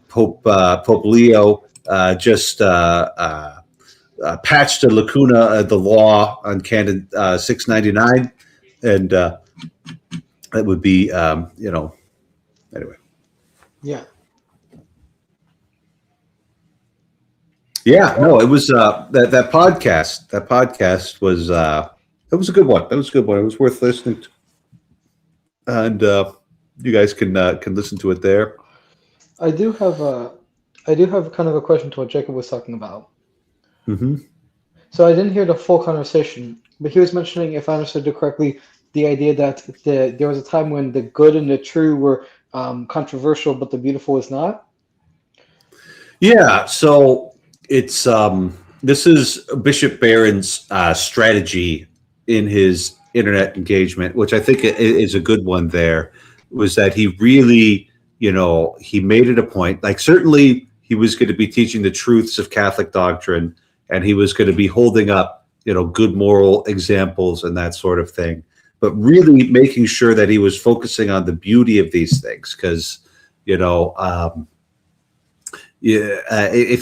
Pope Leo just patched a lacuna of the law on Canon 699, and that would be, anyway. Yeah. Yeah, no, it was that podcast. That podcast was it was a good one. That was a good one. It was worth listening to, and you guys can listen to it there. I do have kind of a question to what Jacob was talking about. Mm-hmm. So I didn't hear the full conversation, but he was mentioning, if I understood it correctly, the idea that there was a time when the good and the true were controversial, but the beautiful was not. Yeah, so it's this is Bishop Barron's strategy in his internet engagement, which I think is a good one. There was that he really, he made it a point. Like, certainly he was going to be teaching the truths of Catholic doctrine, and he was going to be holding up, good moral examples and that sort of thing. But really making sure that he was focusing on the beauty of these things, because if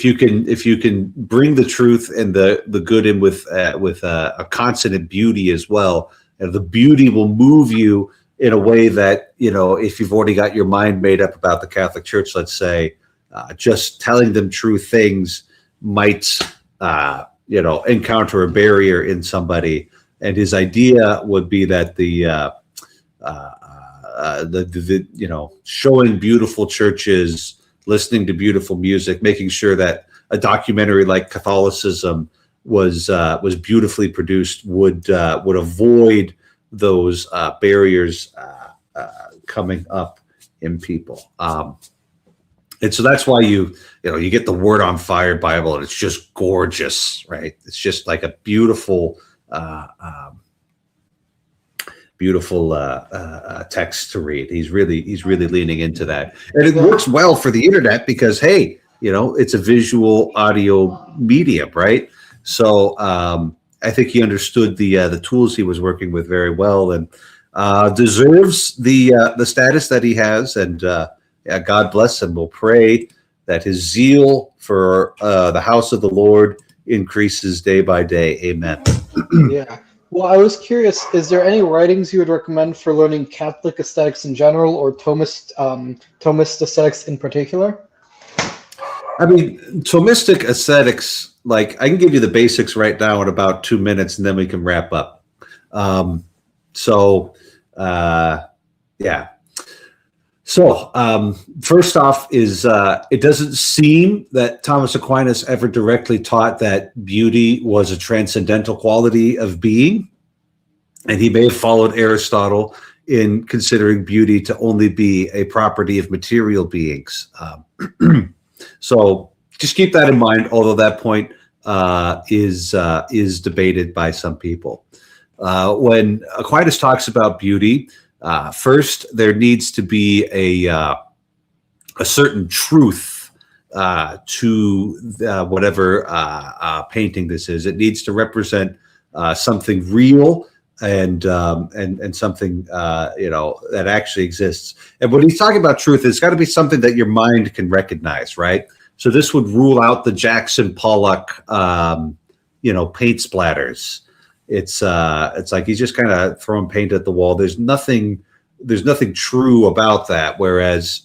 you can bring the truth and the good in with a consonant beauty as well, and the beauty will move you in a way that, if you've already got your mind made up about the Catholic Church, let's say, just telling them true things might encounter a barrier in somebody. And his idea would be that the showing beautiful churches, listening to beautiful music, making sure that a documentary like Catholicism was beautifully produced would avoid those barriers coming up in people. And so that's why you get the Word on Fire Bible, and it's just gorgeous, right? It's just like a beautiful text to read. He's really leaning into that, and it works well for the internet because, hey, it's a visual audio medium, right? So I think he understood the tools he was working with very well, and deserves the status that he has. And God bless him. We'll pray that his zeal for the house of the Lord increases day by day. Amen. Yeah. Well, I was curious, is there any writings you would recommend for learning Catholic aesthetics in general, or Thomist aesthetics in particular? I mean, Thomistic aesthetics, like, I can give you the basics right now in about 2 minutes, and then we can wrap up. Yeah. So first off is it doesn't seem that Thomas Aquinas ever directly taught that beauty was a transcendental quality of being, and he may have followed Aristotle in considering beauty to only be a property of material beings. So just keep that in mind, although that point is debated by some people. When Aquinas talks about beauty, first, there needs to be a certain truth to whatever painting this is. It needs to represent something real and something that actually exists. And when he's talking about truth, it's got to be something that your mind can recognize, right? So this would rule out the Jackson Pollock, paint splatters. It's like he's just kind of throwing paint at the wall. There's nothing true about that. Whereas,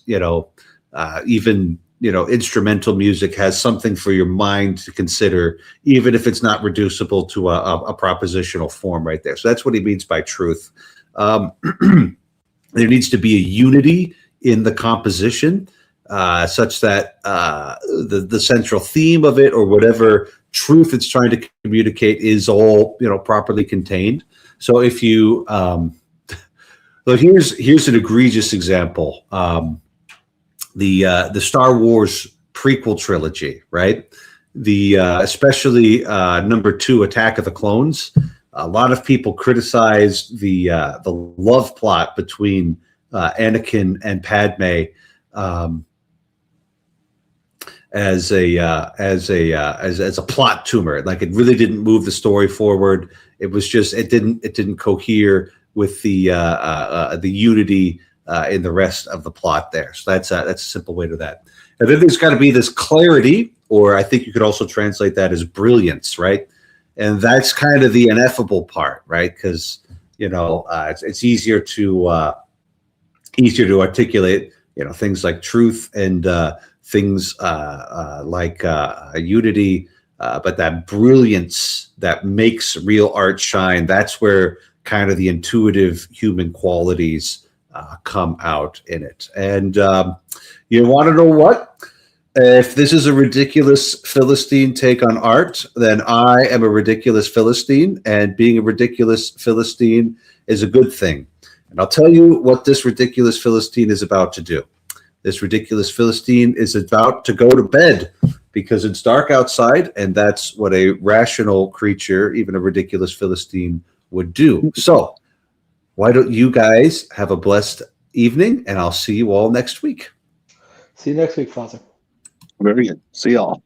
even, instrumental music has something for your mind to consider, even if it's not reducible to a propositional form right there. So that's what he means by truth. There needs to be a unity in the composition, such that the central theme of it, or whatever truth it's trying to communicate, is all properly contained. So if you look, here's an egregious example: the Star Wars prequel trilogy, right? The especially number 2, Attack of the Clones. A lot of people criticized the love plot between Anakin and Padme as a plot tumor. Like, it really didn't move the story forward. It was just it didn't cohere with the unity in the rest of the plot there. So that's a simple way to that. And then there's got to be this clarity, or I think you could also translate that as brilliance, right? And that's kind of the ineffable part, right? Because it's easier to articulate, things like truth and things like unity, but that brilliance that makes real art shine. That's where kind of the intuitive human qualities come out in it. And you want to know what? If this is a ridiculous Philistine take on art, then I am a ridiculous Philistine, and being a ridiculous Philistine is a good thing. And I'll tell you what this ridiculous Philistine is about to do. This ridiculous Philistine is about to go to bed because it's dark outside, and that's what a rational creature, even a ridiculous Philistine, would do. So why don't you guys have a blessed evening, and I'll see you all next week. See you next week, Father. Very good. See y'all.